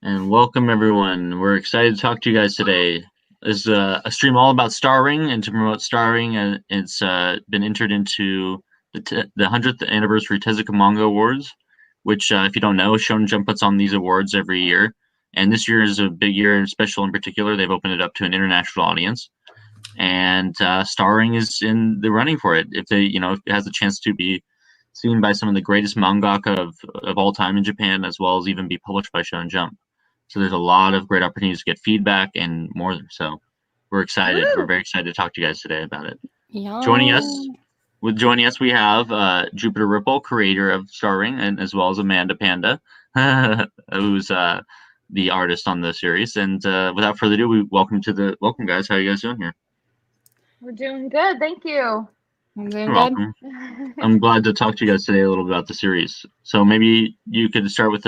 And welcome everyone. We're excited to talk to you guys today. This is a stream all about starring and to promote starring, and it's been entered into the 100th anniversary Tezuka Manga Awards, which, if you don't know, Shonen Jump puts on these awards every year. And this year is a big year and special in particular. They've opened it up to an international audience, and starring is in the running for it. If it has a chance to be seen by some of the greatest mangaka of all time in Japan, as well as even be published by Shonen Jump. So there's a lot of great opportunities to get feedback and more. So we're excited. Woo! We're very excited to talk to you guys today about it. Yum. Joining us, we have Jupiter Ripple, creator of Starring, and as well as Amanda Panda, who's the artist on the series. And without further ado, welcome guys. How are you guys doing here? We're doing good, thank you. I'm doing You're good. welcome. I'm glad to talk to you guys today a little bit about the series. So maybe you could start with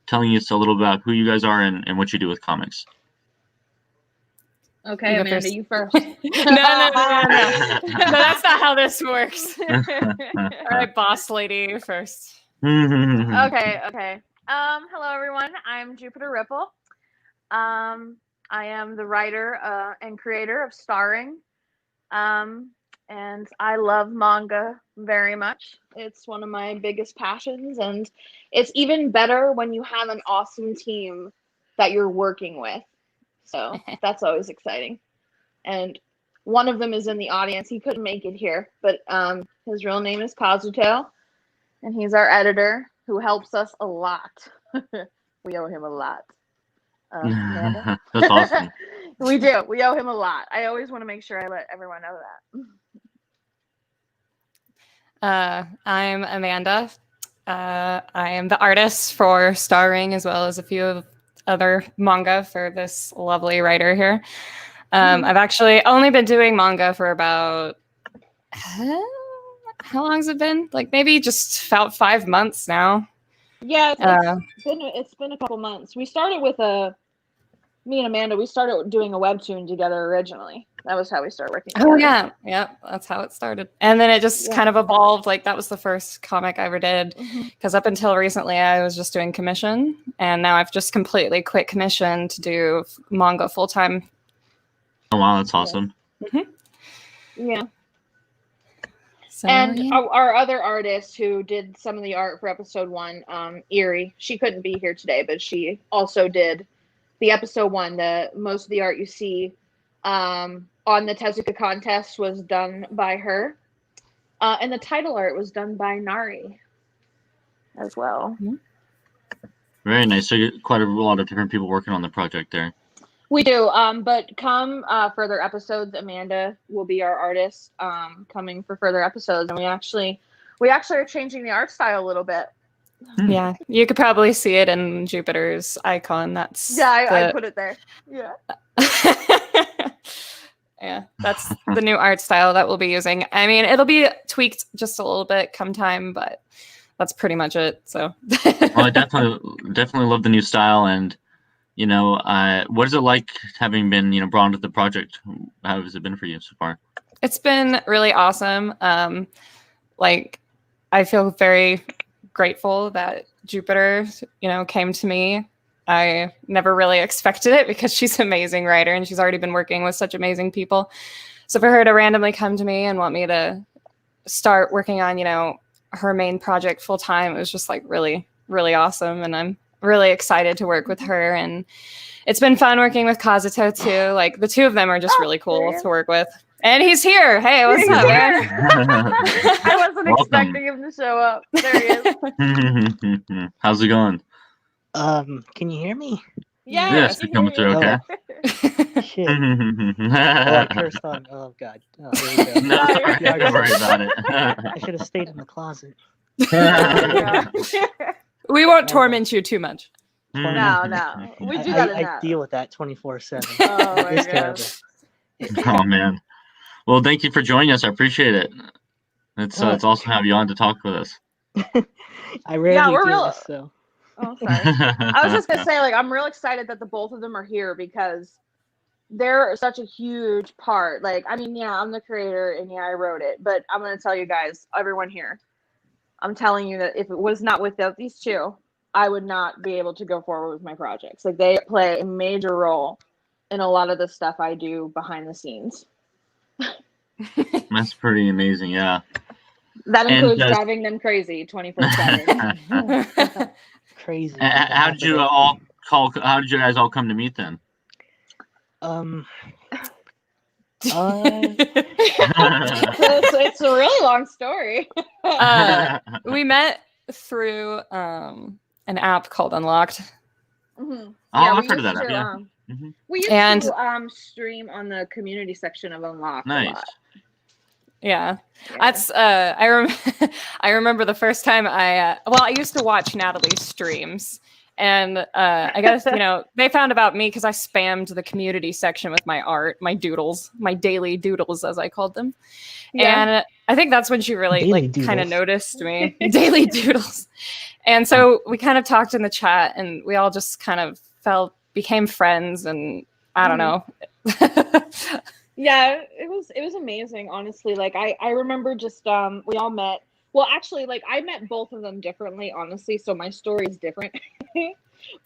telling us a little about who you guys are and what you do with comics. Okay, You go Amanda, first. you first. No, that's not how this works. All right, boss lady, you first. Okay. Hello everyone. I'm Jupiter Ripple. I am the writer and creator of Starring. And I love manga very much. It's one of my biggest passions, and it's even better when you have an awesome team that you're working with. So that's always exciting. And one of them is in the audience. He couldn't make it here, but his real name is Kazuto, and he's our editor who helps us a lot. We owe him a lot. That's awesome. We do. We owe him a lot. I always want to make sure I let everyone know that. I'm Amanda. I am the artist for Starring, as well as a few other manga for this lovely writer here. I've actually only been doing manga for about how long has it been? Like maybe just about 5 months now. Yeah, it's been a couple months. We started with me and Amanda. We started doing a webtoon together originally. That was how we started working together. Oh yeah, that's how it started. And then it just kind of evolved. Like that was the first comic I ever did. Because up until recently, I was just doing commission, and now I've just completely quit commission to do manga full time. Oh wow, that's awesome. Yeah. So, and our other artist who did some of the art for episode 1, Erie, she couldn't be here today, but she also did the episode 1. Most of the art you see on the Tezuka contest was done by her, and the title art was done by Nari as well. Very nice. So quite a lot of different people working on the project there. We do, but come further episodes, Amanda will be our artist coming for further episodes, and we actually are changing the art style a little bit. Yeah, you could probably see it in Jupiter's icon. That's I put it there. Yeah. Yeah, that's the new art style that we'll be using. I mean, it'll be tweaked just a little bit come time, but that's pretty much it. So, well, I definitely love the new style, and what is it like having been brought into the project? How has it been for you so far? It's been really awesome. Like, I feel very grateful that Jupiter, came to me. I never really expected it because she's an amazing writer and she's already been working with such amazing people. So for her to randomly come to me and want me to start working on, her main project full time, it was just like really, really awesome. And I'm really excited to work with her. And it's been fun working with Kazuto too. Like the two of them are just really cool to work with. And he's here. Hey, what's up, man? I wasn't expecting him to show up. There he is. How's it going? Can you hear me? Yes, you're coming through okay. Shit. I cursed on. Oh god. Oh, there we go. No, don't worry about it. I should have stayed in the closet. We won't torment you too much. No. We do that. I deal with that 24/7. Oh my It's god. terrible. Oh man. Well, thank you for joining us. I appreciate it. It's awesome to have you on to talk with us. I rarely do this, so. Oh, sorry. I was just gonna say, I'm real excited that the both of them are here because they're such a huge part. I'm the creator and I wrote it, but I'm gonna tell you guys, everyone here, I'm telling you that if it was not without these two, I would not be able to go forward with my projects. Like they play a major role in a lot of the stuff I do behind the scenes. That's pretty amazing. Yeah. That includes And, driving them crazy 24/7. Crazy. how did you all how did you guys all come to meet then? It's a really long story. We met through an app called Unlocked. Mm-hmm. I've heard of that. We used to stream on the community section of Unlocked. Nice. A lot. Yeah. That's I remember the first time I used to watch Natalie's streams, and I guess they found about me because I spammed the community section with my art, my doodles, my daily doodles as I called them. Yeah. And I think that's when she really kind of noticed me. Daily doodles. And so we kind of talked in the chat, and we all just kind of became friends, and I don't know. Yeah, it was amazing, honestly. Like I remember just we all met. Well, actually, like I met both of them differently, honestly. So my story is different.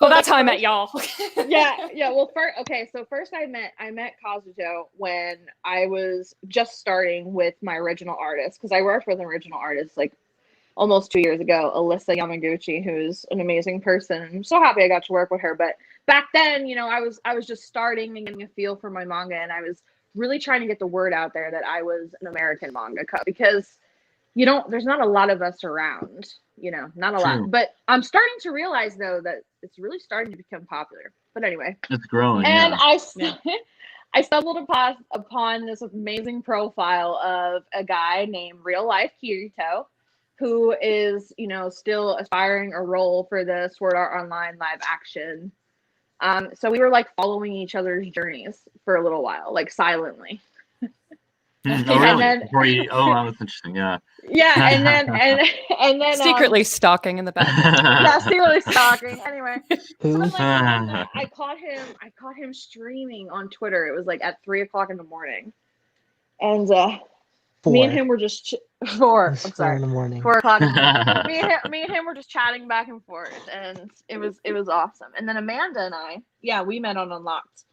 Well, that's how I met y'all. yeah. Well, first I met Kazuto when I was just starting with my original artist, because I worked with an original artist like almost 2 years ago, Alyssa Yamaguchi, who's an amazing person. I'm so happy I got to work with her. But back then, I was just starting and getting a feel for my manga, and I was really trying to get the word out there that I was an American mangaka, because there's not a lot of us around, not a lot. But I'm starting to realize though that it's really starting to become popular. But anyway, it's growing. And I stumbled upon this amazing profile of a guy named Real Life Kirito, who is, still aspiring a role for the Sword Art Online live action. So we were like following each other's journeys for a little while, like silently. Oh, really? That's interesting. Yeah. Yeah, and then secretly stalking in the back. Yeah, secretly stalking. Anyway, so I caught him streaming on Twitter. It was like at 3:00 in the morning, and me and him were just 4. I'm sorry, 4 in the morning. 4:00 in the morning. Me and him were just chatting back and forth, and it was awesome. And then Amanda and I, we met on Unlocked.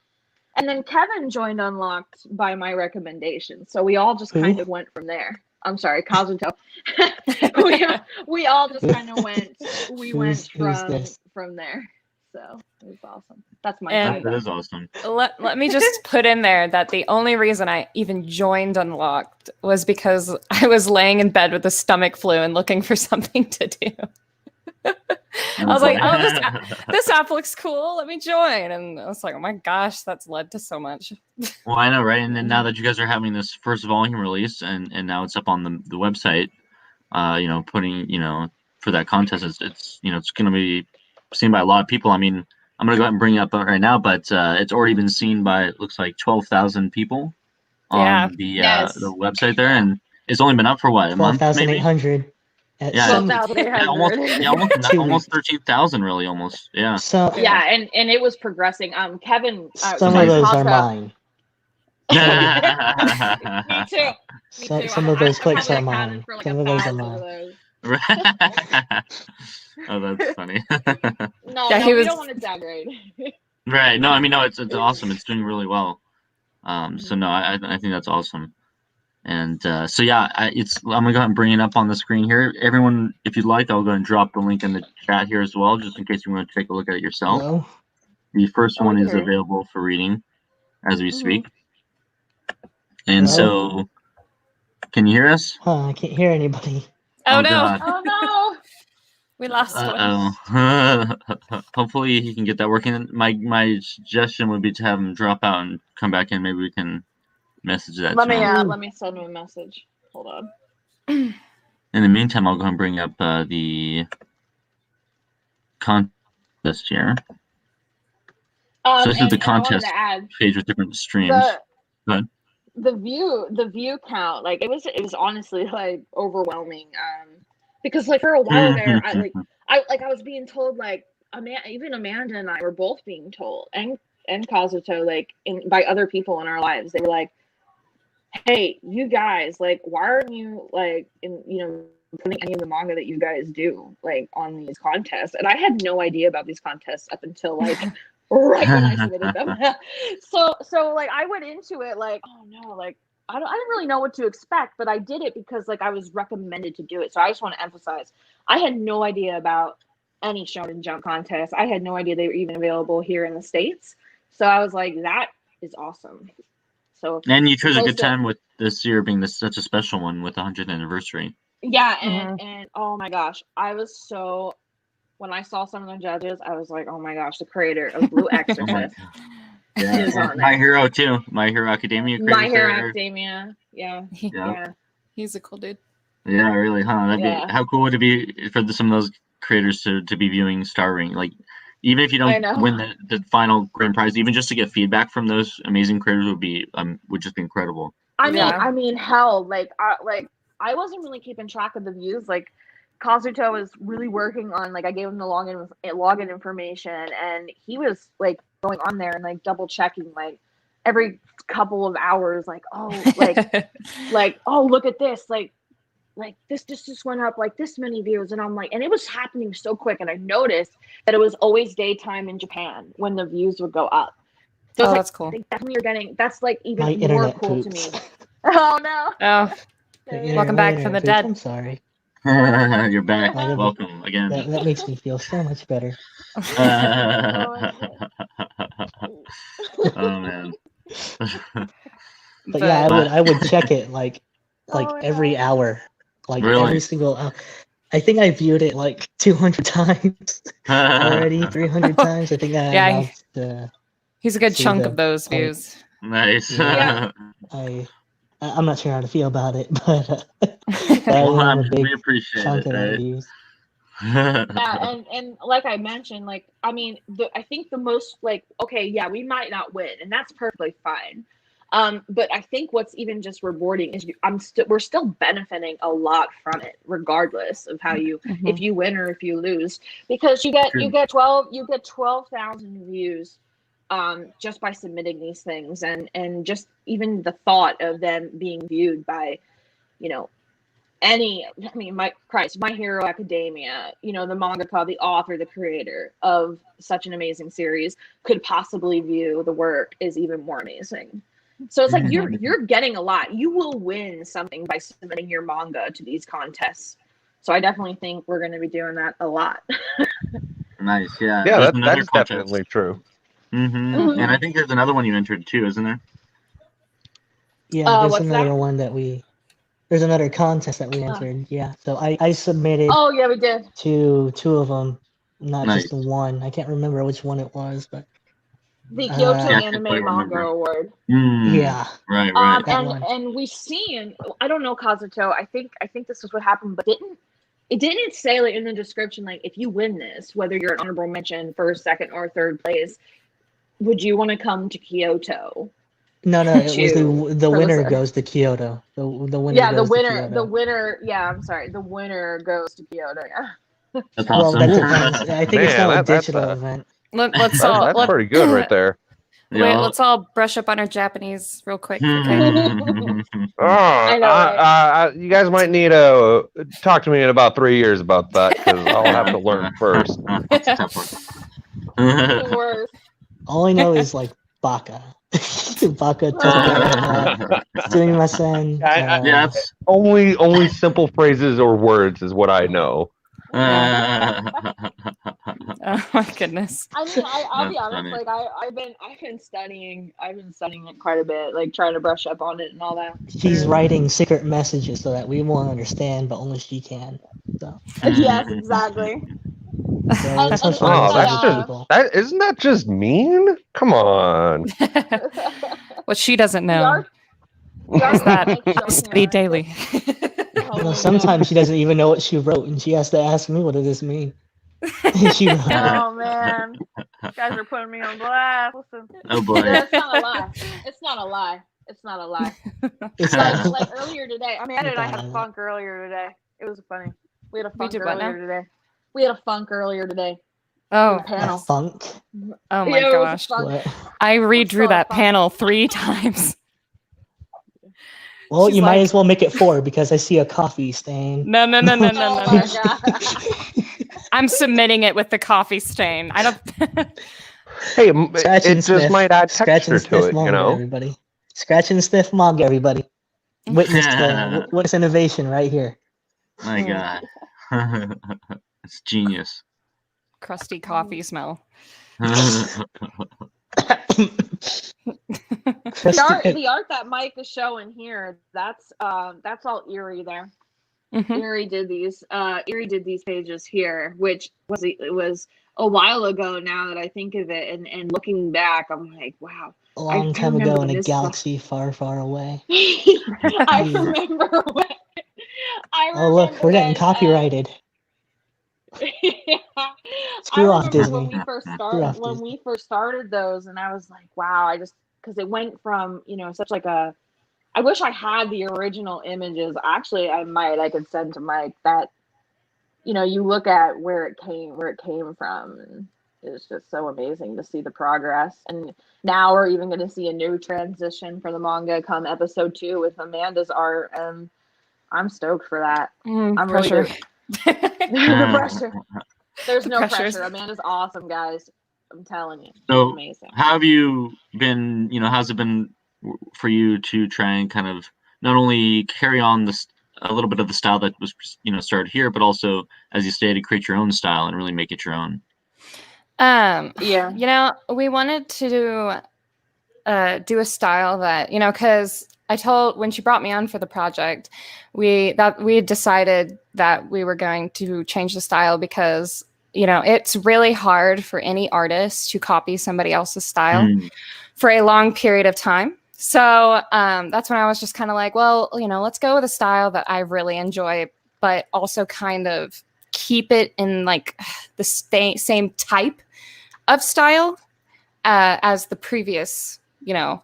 And then Kevin joined Unlocked by my recommendation. So we all just kind of went from there. I'm sorry, Kazuto. we all just kind of went from there. So it was awesome. That's my and that is awesome. Let me just put in there that the only reason I even joined Unlocked was because I was laying in bed with a stomach flu and looking for something to do. I was like, this app looks cool. Let me join. And I was like, oh my gosh, that's led to so much. Well, I know, right? And then now that you guys are having this first volume release, and now it's up on the website, putting, for that contest, it's going to be seen by a lot of people. I mean, I'm going to go ahead and bring it up right now, but it's already been seen by, it looks like 12,000 people on the website there. And it's only been up for what, a month? 12,800. Almost 13,000, really, almost. Yeah. So and it was progressing. Kevin. Some of those are mine. Me too. Some of those clicks are mine. Some of those are mine. Oh, that's funny. No, we don't want to downgrade. Right. No, I mean, no, it's awesome. It's doing really well. So no, I think that's awesome. And I'm gonna go ahead and bring it up on the screen here. Everyone, if you'd like, I'll go and drop the link in the chat here as well, just in case you want to take a look at it yourself. Hello? The first one is available for reading as we speak. And so, can you hear us? I can't hear anybody. Oh no! God. Oh no! We lost one. Hopefully he can get that working. My suggestion would be to have him drop out and come back in. Maybe we can message that. Let me send him a message. Hold on. In the meantime, I'll go and bring up the contest here. So this is the contest page with different streams. The view count, like it was honestly like overwhelming. Because like for a while there, I was being told, like even Amanda and I were both being told, and Kazuto, by other people in our lives, they were like, hey, you guys, like, why aren't you putting any of the manga that you guys do like on these contests. And I had no idea about these contests up until like right when I submitted them. so like I went into it like, oh no, like I didn't really know what to expect, but I did it because like I was recommended to do it. So I just want to emphasize, I had no idea about any Shonen Jump contests. I had no idea they were even available here in the States. So I was like, that is awesome. So And you chose a good time with this year being such a special one with the 100th anniversary. Yeah, and oh my gosh, I was so, when I saw some of the judges, I was like, oh my gosh, the creator of Blue Exorcist. Yeah, My Hero too. My Hero Academia. My Hero Academia. Yeah. He's a cool dude. Yeah, really, huh? That'd be, how cool would it be for some of those creators to be viewing Star Ring? Like, even if you don't win the final grand prize, even just to get feedback from those amazing creators would just be incredible. I mean, hell, like I wasn't really keeping track of the views. Like, Kazuto was really working on, like, I gave him the login information, and he was like going on there and like double checking like every couple of hours, like, oh, like oh, look at this, like this just went up like this many views, and I'm like, and it was happening so quick, and I noticed that it was always daytime in Japan when the views would go up. So that's cool. Definitely you're getting, that's like even My more internet cool poops. to me. Oh no. Oh, welcome back from the dead. I'm sorry. You're back. Welcome again. That makes me feel so much better. Oh man. But yeah, I would check it like every hour, like every single hour. I think I viewed it like 200 times already, 300 times. I think he's a good chunk of those views. Nice. Yeah. I'm not sure how to feel about it, but we appreciate chunk it. Of views. Yeah, and like I mentioned, like, I mean, I think the most, like, okay, yeah, we might not win, and that's perfectly fine. But I think what's even just rewarding is we're still benefiting a lot from it, regardless of how you, if you win or if you lose, because you get 12,000 views, just by submitting these things, and just even the thought of them being viewed by, My Hero Academia, the mangaka, the author, the creator of such an amazing series could possibly view the work is even more amazing. So it's like you're getting a lot. You will win something by submitting your manga to these contests. So I definitely think we're going to be doing that a lot. Nice, yeah. Yeah, that's definitely true. And I think there's another one you entered too, isn't there? Yeah, there's another one there's another contest that we entered. Yeah, so I submitted. Oh yeah, we did. Two of them, not just the one. I can't remember which one it was, but the Kyoto Anime Manga Award. Yeah. Right. And we seen, I don't know, Kazuto, I think this is what happened, but it didn't say like in the description, like, if you win this, whether you're an honorable mention, first, second, or third place, would you want to come to Kyoto? No, it was the winner goes to Kyoto. The winner. Yeah, goes the winner. to Kyoto. The winner. Yeah, I'm sorry. The winner goes to Kyoto. Yeah. That's awesome. Well, that depends. I think it's still a digital event. Let's that's pretty good right there. Wait, let's all brush up on our Japanese real quick. Okay? You guys might need to talk to me in about 3 years about that, because I'll have to learn first. The worst. All I know is like baka. Baka sumimasen. Yeah, Only simple phrases or words is what I know. Oh my goodness. I mean, I'll be honest. Like, I've been studying it quite a bit, like trying to brush up on it and all that. She's writing secret messages so that we won't understand, but only she can. So. Yes, exactly. Isn't that just mean? Come on. What she doesn't know is that I study daily. Sometimes she doesn't even know what she wrote, and she has to ask me, what does this mean? Oh man, you guys are putting me on blast. Listen, oh boy, it's not a lie. It's not a lie. It's not a lie. It's like earlier today. I mean, Ed and I had a funk earlier today. It was funny. We had a funk earlier today. We had a funk earlier today. Oh, panel. Funk. Oh my gosh! I redrew that panel 3 times. Well, She's you might like- as well make it 4 because I see a coffee stain. No. Oh my god. I'm submitting it with the coffee stain. I don't. Hey, Scratch it and just sniff. might add Scratch texture and to sniff it, you manga, know? everybody. Scratch and sniff manga, everybody. Witness innovation right here. My God. It's genius. Crusty coffee smell. The art that Mike is showing here, that's all Erie there. Mhm. Erie did these pages here, which was a while ago now that I think of it, and looking back, I'm like, wow. A long I time remember ago when in a this galaxy far, far away. I remember when Oh, look, we're getting copyrighted. Screw off, Disney. When we first Screw off, when Disney. we first started those, and I was like, wow, because it went from, such like a, I wish I had the original images. Actually, I could send to Mike that, you look at where it came from, and it's just so amazing to see the progress. And now we're even going to see a new transition for the manga come episode 2 with Amanda's art, and I'm stoked for that. I'm Pressure. really the pressure. There's no Pressures. pressure. Amanda's awesome, guys. I'm telling you, she's So, amazing. how have you been, how's it been for you to try and kind of not only carry on a little bit of the style that was, started here, but also, as you stated, create your own style and really make it your own? Yeah. We wanted to do a style that, because when she brought me on for the project, we had decided that we were going to change the style because, it's really hard for any artist to copy somebody else's style for a long period of time. So that's when I was just kind of like, well, let's go with a style that I really enjoy, but also kind of keep it in like the same type of style as the previous,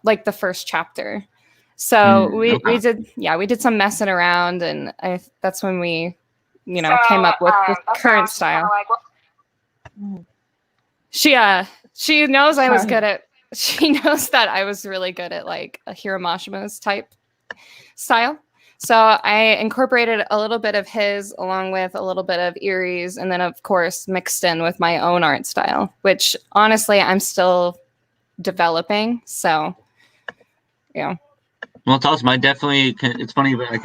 like the first chapter. So we did some messing around, and that's when we, came up with the current style. She knows I was good at. She knows that I was really good at like a Hiromashima's type style. So I incorporated a little bit of his along with a little bit of Erie's, and then of course mixed in with my own art style, which honestly I'm still developing. So yeah. Well, it's awesome. It's funny, but I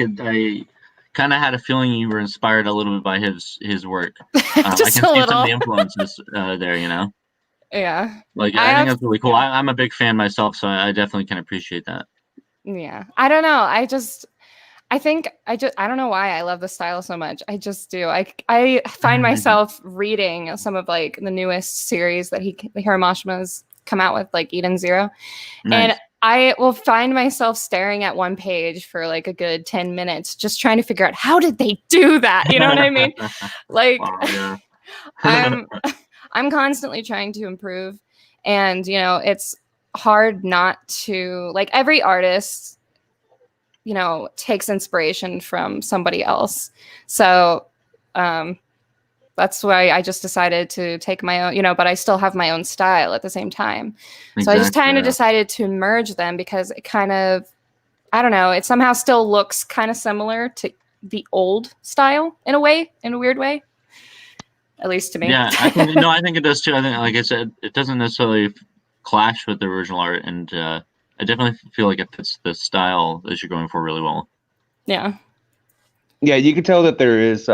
kind of had a feeling you were inspired a little bit by his work. I can see some of the influences there, Yeah. Like, I think that's really cool. I'm a big fan myself, so I definitely can appreciate that. Yeah. I don't know. I don't know why I love the style so much. I just do. I find myself reading some of like the newest series that Hiromashima's come out with, like Eden Zero. Nice. And I will find myself staring at one page for like a good 10 minutes, just trying to figure out how did they do that? You know what I mean? Like, wow, yeah. I'm constantly trying to improve, and it's hard not to, like, every artist, takes inspiration from somebody else. So that's why I just decided to take my own, but I still have my own style at the same time. Exactly, so I just kind of decided to merge them because it kind of, I don't know, it somehow still looks kind of similar to the old style in a weird way. At least to me. Yeah, I think it does too. I think, like I said, it doesn't necessarily clash with the original art, and I definitely feel like it fits the style that you're going for really well. Yeah. Yeah, you can tell that there is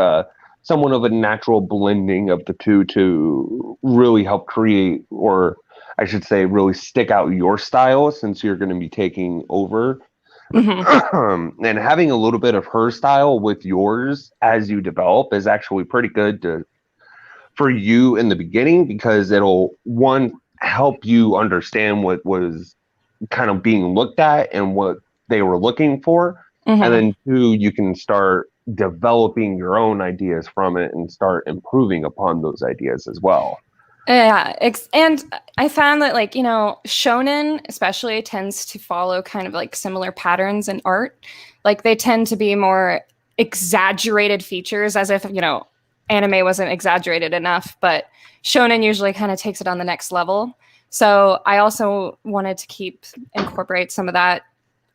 somewhat of a natural blending of the two to really help create, or I should say, really stick out your style, since you're going to be taking over. Mm-hmm. And having a little bit of her style with yours as you develop is actually pretty good for you in the beginning, because it'll, one, help you understand what was kind of being looked at and what they were looking for. Mm-hmm. And then two, you can start developing your own ideas from it and start improving upon those ideas as well. Yeah, and I found that, like, shonen especially tends to follow kind of like similar patterns in art. Like, they tend to be more exaggerated features, as if, anime wasn't exaggerated enough, but shonen usually kind of takes it on the next level. So I also wanted to incorporate some of that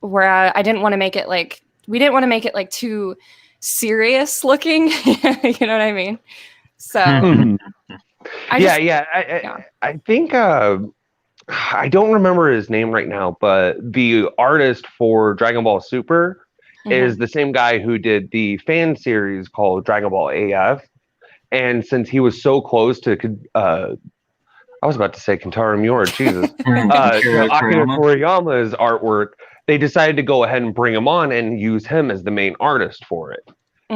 where I didn't want to make it like, we didn't want to make it like too serious looking. You know what I mean? So I think I don't remember his name right now, but the artist for Dragon Ball Super is the same guy who did the fan series called Dragon Ball AF. And since he was so close to, I was about to say Kentaro Miura, Jesus, Akira Toriyama's artwork, they decided to go ahead and bring him on and use him as the main artist for it.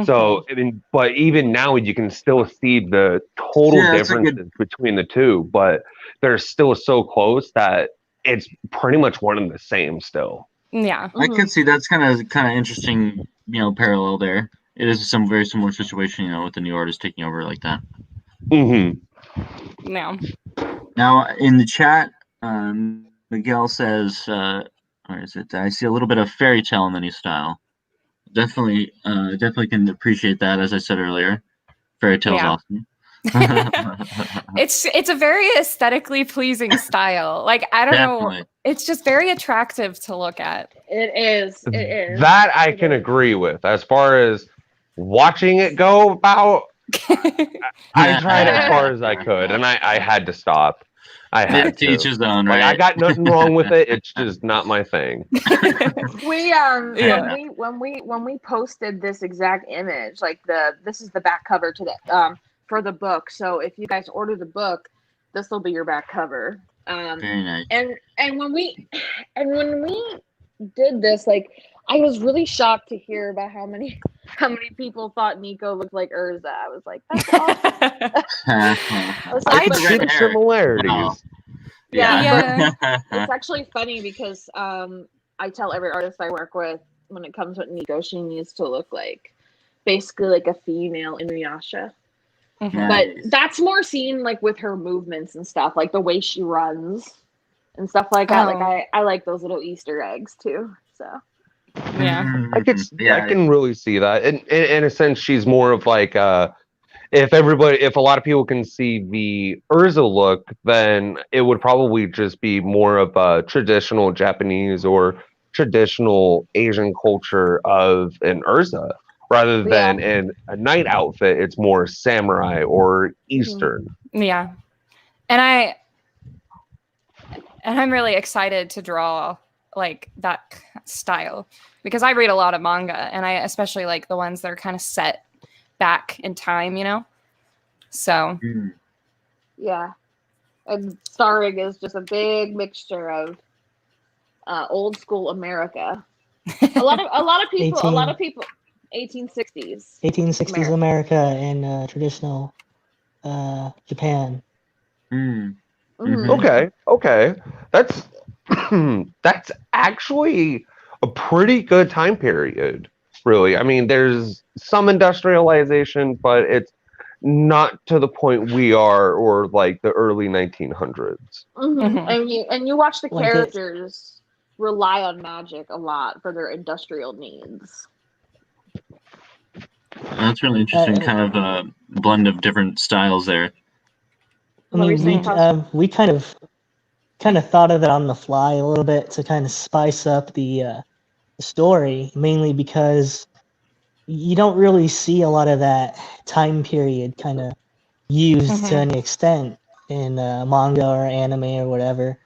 So, I mean, but even now you can still see the total differences between the two, but they're still so close that it's pretty much one and the same still. Yeah, I can see that's kind of interesting, parallel there. It is some very similar situation, with the new artist taking over like that. Yeah. Now in the chat, Miguel says, "Where is it? I see a little bit of fairy tale in the new style." Definitely can appreciate that. As I said earlier, fairy tale's awesome. It's a very aesthetically pleasing style. Like, I don't know, it's just very attractive to look at. It is. That I can agree with. As far as watching it go about, I tried as far as I could, and I had to stop. I had to. Teach his own, right? I got nothing wrong with it. It's just not my thing. When we posted this exact image, like this is the back cover to the for the book. So if you guys order the book, this will be your back cover. Very nice. And when we did this, like, I was really shocked to hear about how many people thought Nico looked like Urza. I was like, that's awesome. I can see the similarities. Wow. Yeah. It's actually funny because I tell every artist I work with, when it comes with Nico, she needs to look like basically like a female Inuyasha. But that's more seen like with her movements and stuff, like the way she runs and stuff like that. Like I like those little Easter eggs too. So I can really see that. In a sense, she's more of like if a lot of people can see the Urza look, then it would probably just be more of a traditional Japanese or traditional Asian culture of an Urza, rather than in a night outfit. It's more samurai or Eastern. Yeah, and I'm really excited to draw like that style because I read a lot of manga, and I especially like the ones that are kind of set back in time, So and starring is just a big mixture of old school America. A lot of people 1860s America and traditional Japan. Okay, that's actually a pretty good time period, really. I mean, there's some industrialization, but it's not to the point we are, or like the early 1900s. And you watch the characters rely on magic a lot for their industrial needs. That's really interesting. Kind of a blend of different styles there. I mean, we kind of thought of it on the fly a little bit to kind of spice up the story, mainly because you don't really see a lot of that time period kind of used to any extent in manga or anime or whatever.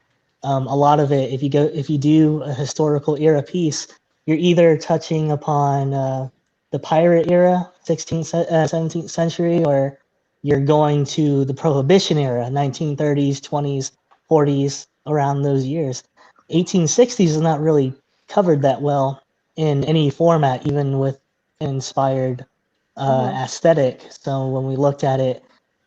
A lot of it, if you do a historical era piece, you're either touching upon the pirate era, 16th, 17th century, or you're going to the Prohibition era, 1930s, 20s, 40s, around those years. 1860s is not really covered that well in any format, even with an inspired aesthetic. So when we looked at it,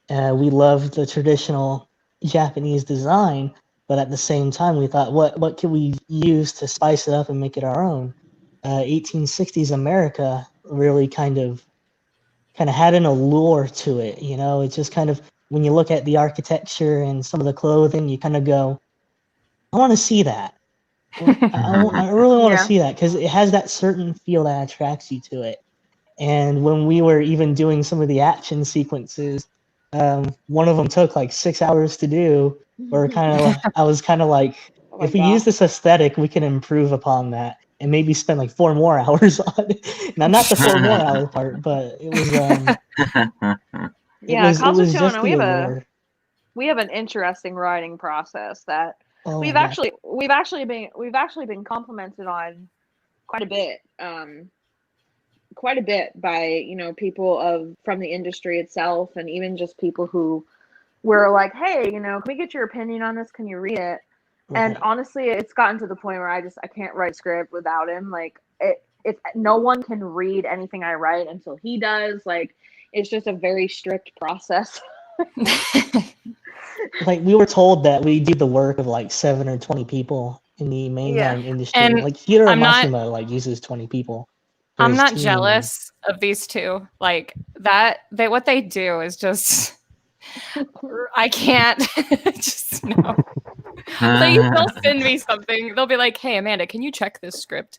we loved the traditional Japanese design, but at the same time, we thought, what can we use to spice it up and make it our own? 1860s America really kind of had an allure to it. It's just kind of, when you look at the architecture and some of the clothing, you kind of go, I want to see that. I really want to see that, because it has that certain feel that attracts you to it. And when we were even doing some of the action sequences, one of them took like 6 hours to do. Or I was kind of like, if we use this aesthetic, we can improve upon that. and maybe spend like 4 more hours on it. Now, not the 4 more hour part, but it was Yeah, it was just Kazuto, the allure. we have an interesting writing process that Oh we've my God. actually been complimented on quite a bit. Quite a bit by, you know, people from the industry itself, and even just people who were like, hey, you know, can we get your opinion on this? Can you read it? And Right. honestly, it's gotten to the point where I can't write script without him. Like it's no one can read anything I write until he does. Like it's just a very strict process. Like, we were told that we do the work of like 7 or 20 people in the Yeah. mainline industry. And Like, Hiro I'm not- Mashima like uses 20 people. for I'm his not team. jealous of these two. Like what they do is just I can't just no. They'll send me something. They'll be like, "Hey, Amanda, can you check this script?"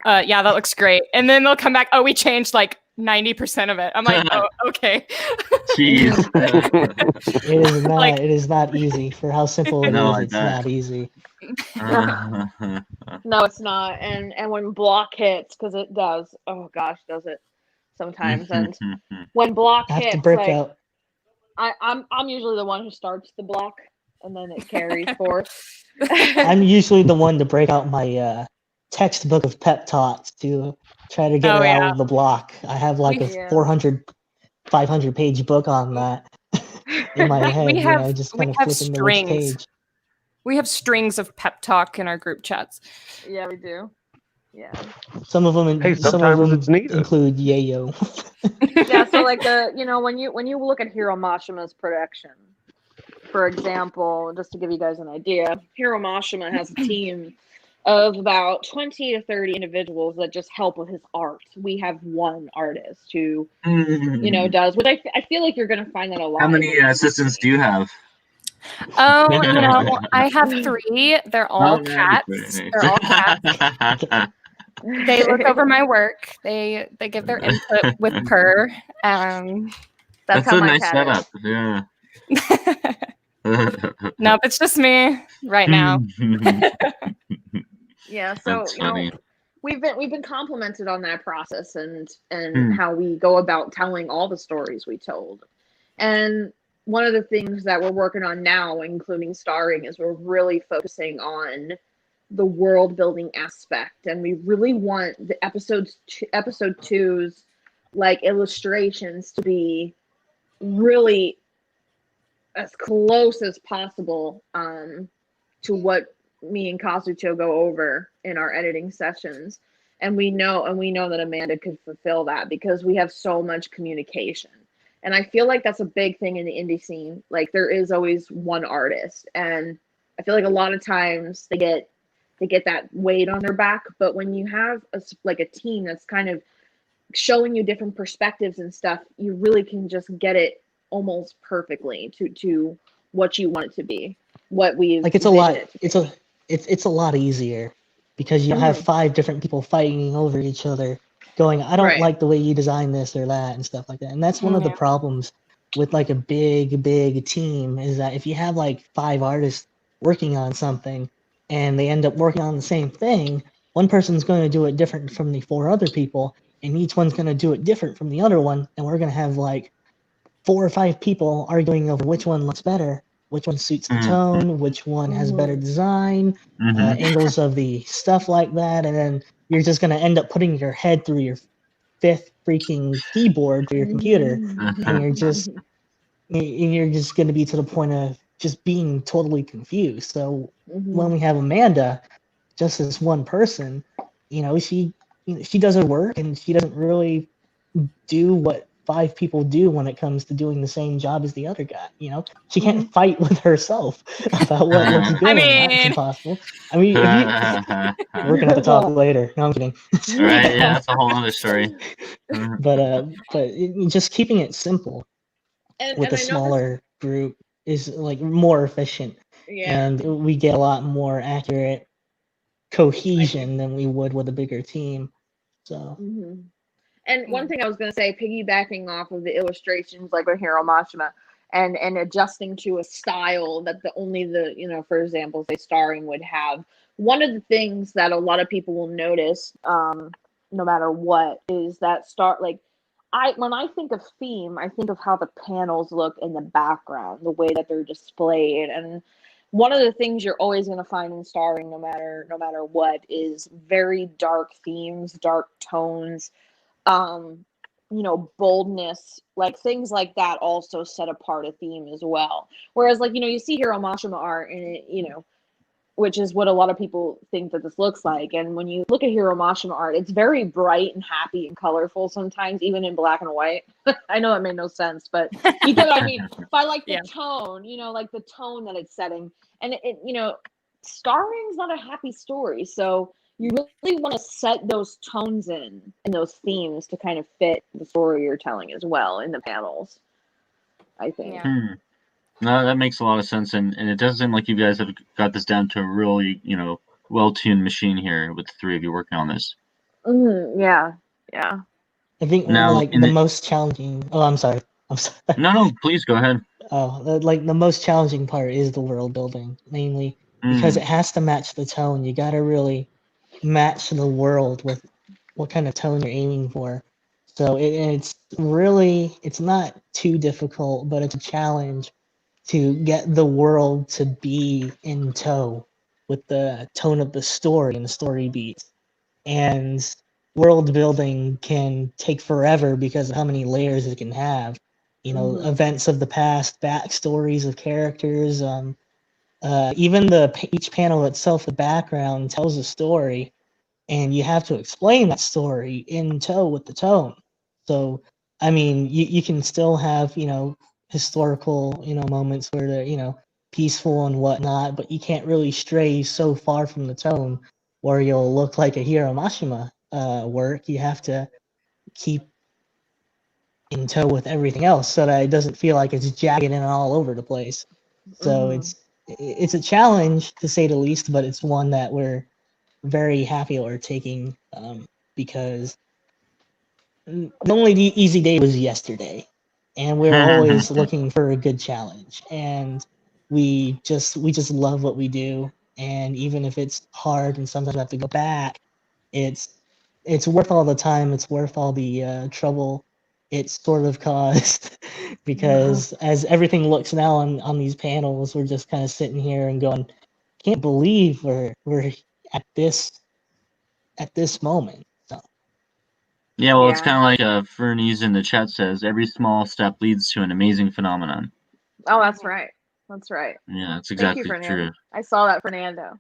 Yeah, that looks great. And then they'll come back. Oh, we changed like 90% of it. I'm like, oh, okay. Jeez. It is not easy for how simple it No, is. I It's bet. not easy. No, it's not. And when block hits, because it does. Oh gosh, does it sometimes? And when block I have to hits, break like out. I'm usually the one who starts the block, and then it carries forth. I'm usually the one to break out my textbook of pep talks to try to get Oh, her out yeah. of the block. I have like a Yeah. 400, 500 page book on that in my head. We You know, have just kind of flipping to which strings. page. We have strings of pep talk in our group chats. Yeah, we do. Yeah. Some of them, Hey, some of sometimes them it's needed. include yayo. Yeah, so like when you look at Hiro Mashima's production, for example, just to give you guys an idea, Hiro Mashima has a team of about 20 to 30 individuals that just help with his art. We have one artist who, you know, does what I feel like you're going to find that a lot. How many assistants do you have? Oh, you know, I have 3. They're all nice, cats. very They're all nice. cats. They look over my work. They give their input with purr. That's how a my nice cat setup. is. Yeah. Nope, it's just me right now. Yeah, so That's you know, funny. we've been complimented on that process and how we go about telling all the stories we told. And one of the things that we're working on now, including starring, is we're really focusing on the world building aspect, and we really want the episode 2's like illustrations to be really as close as possible to what me and Kazuto go over in our editing sessions. And we know that Amanda could fulfill that because we have so much communication. And I feel like that's a big thing in the indie scene. Like there is always one artist, and I feel like a lot of times they get that weight on their back. But when you have a team that's kind of showing you different perspectives and stuff, you really can just get it almost perfectly to what you want it to be. What we Like, it's a lot. It's a lot easier because you have 5 different people fighting over each other, going, I don't like the way you design this or that and stuff like that. And that's one of the problems with like a big team, is that if you have like 5 artists working on something and they end up working on the same thing, one person's going to do it different from the 4 other people, and each one's going to do it different from the other one, and we're going to have like 4 or 5 people arguing over which one looks better, which one suits the tone, which one has better design, angles of the stuff like that, and then you're just going to end up putting your head through your 5th freaking keyboard for your computer, and you're just going to be to the point of just being totally confused. So when we have Amanda, just as one person, you know, she does her work, and she doesn't really do what 5 people do when it comes to doing the same job as the other guy. You know, she can't fight with herself about what looks good. That's impossible. I mean, we're gonna have to talk later. No, I'm kidding. Right? Yeah, that's a whole other story. But just keeping it simple with a smaller group is like more efficient, and we get a lot more accurate cohesion than we would with a bigger team. So. And one thing I was going to say, piggybacking off of the illustrations, like with Hiro Mashima, and adjusting to a style that only the, for example, say starring would have. One of the things that a lot of people will notice, no matter what, is that when I think of theme, I think of how the panels look in the background, the way that they're displayed. And one of the things you're always going to find in starring, no matter what, is very dark themes, dark tones, boldness, like things like that also set apart a theme as well. Whereas, like, you see Hiro Mashima art, and it, which is what a lot of people think that this looks like. And when you look at Hiro Mashima art, it's very bright and happy and colorful sometimes, even in black and white. I know it made no sense, but you get what I mean by like the tone, like the tone that it's setting. And starring's not a happy story. So you really want to set those tones and those themes to kind of fit the story you're telling as well in the panels, I think. Yeah. No, that makes a lot of sense, and it does seem like you guys have got this down to a really, well-tuned machine here with the three of you working on this. Yeah. I think Now, the most challenging. Oh, I'm sorry. No, please go ahead. Oh, the most challenging part is the world building, mainly because it has to match the tone. You got to really match the world with what kind of tone you're aiming for. So it's not too difficult, but it's a challenge to get the world to be in tow with the tone of the story and the story beats. And world building can take forever because of how many layers it can have. Events of the past, backstories of characters, even each panel itself, the background tells a story, and you have to explain that story in tow with the tone. So, I mean, you can still have, historical, moments where they're, peaceful and whatnot, but you can't really stray so far from the tone where you'll look like a Hiro Mashima work. You have to keep in tow with everything else so that it doesn't feel like it's jagged and all over the place. So it's a challenge to say the least, but it's one that we're very happy we're taking, because the only easy day was yesterday, and we're always looking for a good challenge, and we just love what we do. And even if it's hard and sometimes we have to go back, it's worth all the time. It's worth all the trouble it's sort of caused because as everything looks now on these panels, we're just kind of sitting here and going, can't believe we're at this moment. So Yeah, well, it's kind of like Fernie's in the chat says, every small step leads to an amazing phenomenon. Oh, that's right. That's right. Yeah, that's Thank you, exactly Fernando. true. I saw that, Fernando.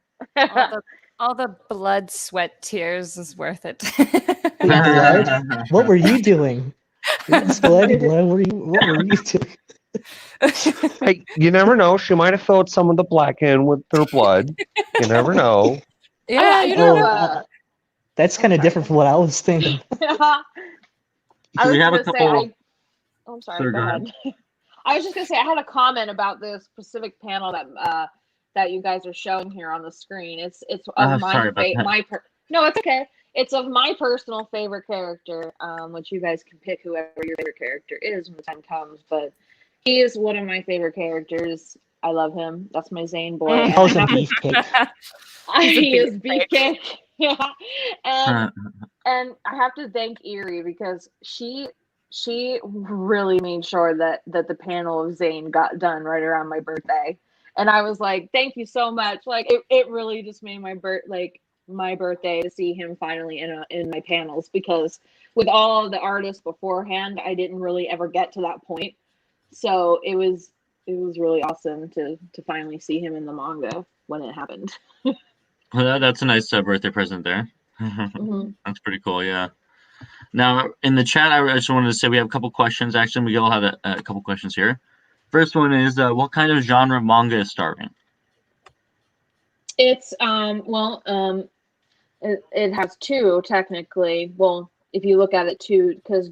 all the blood, sweat, tears is worth it. blood? What were you doing? Blood? What were you doing? Hey, you never know. She might have filled some of the black in with her blood. You never know. Yeah, you don't know. That's kind of different from what I was thinking. I was we have gonna a couple. say, I'm sorry. Go ahead. I was just gonna say I had a comment about this specific panel that you guys are showing here on the screen. It's of No, it's okay. It's of my personal favorite character, which you guys can pick whoever your favorite character is when the time comes. But he is one of my favorite characters. I love him. That's my Zane boy. He is Beefcake. He is Beefcake. Yeah. And I have to thank Erie because she really made sure that the panel of Zane got done right around my birthday. And I was like, thank you so much. Like it really just made my birthday to see him finally in my panels, because with all of the artists beforehand, I didn't really ever get to that point. So it was really awesome to finally see him in the manga when it happened. Well, that's a nice birthday present there. That's pretty cool, yeah. Now, in the chat, I just wanted to say we have a couple questions. Actually, we all have a couple questions here. First one is, what kind of genre manga is starring? It's it has two technically. Well, if you look at it too, because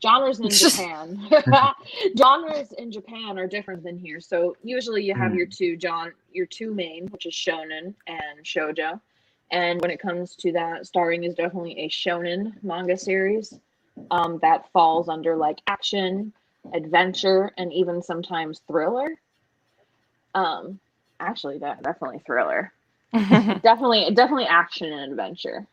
genres in Japan, genres in Japan are different than here. So usually you have your two main, which is shonen and shoujo. And when it comes to that, starring is definitely a shonen manga series that falls under like action, adventure, and even sometimes thriller. Actually, definitely thriller. Definitely action and adventure.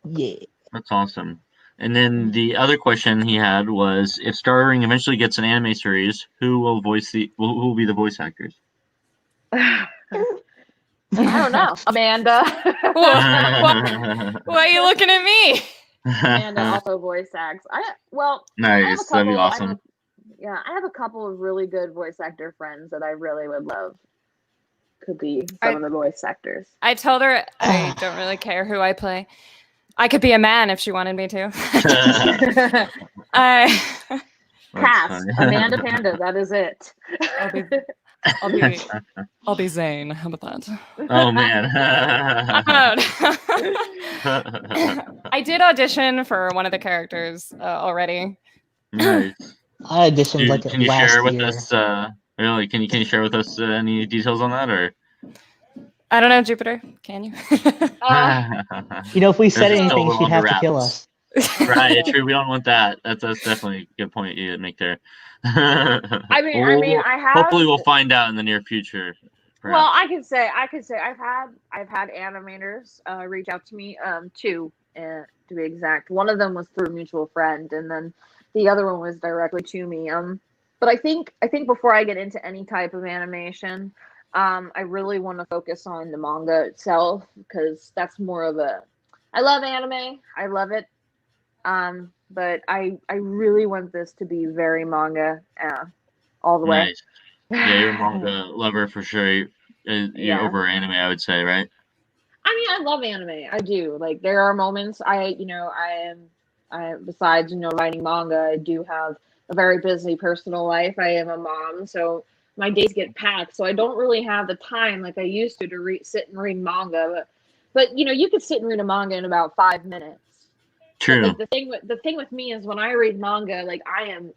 Yeah. That's awesome. And then the other question he had was, if Starring eventually gets an anime series, who will who will be the voice actors? I don't know, Amanda. Why are you looking at me? Amanda also voice acts. I have a Nice, that'd be couple. awesome. I have a couple of really good voice actor friends that I really would love. Could be some of the voice actors. I told her I don't really care who I play. I could be a man if she wanted me to. Cast Amanda Panda. That is it. I'll be Zane. How about that? Oh man. I did audition for one of the characters already. Nice. I auditioned like Can you last share with year. us? Really? Can you share with us any details on that, or? I don't know, Jupiter. Can you? If we said There's still anything, she'd under have to wraps. kill us. Right, true. We don't want that. That's definitely a good point you make there. I mean, I have. Hopefully, we'll find out in the near future. Perhaps. Well, I could say I've had animators reach out to me. Two, to be exact. One of them was through a mutual friend, and then the other one was directly to me. But I think before I get into any type of animation, I really want to focus on the manga itself, because that's more of a. I love anime. I love it. But I really want this to be very manga, all the way. Nice. Yeah, you're a manga lover for sure. You're over anime, I would say, right? I mean, I love anime. I do. Like, there are moments I besides, writing manga, I do have a very busy personal life. I am a mom, so my days get packed. So I don't really have the time like I used to sit and read manga. But you could sit and read a manga in about 5 minutes. True. But, like, the thing with me is when I read manga, like I am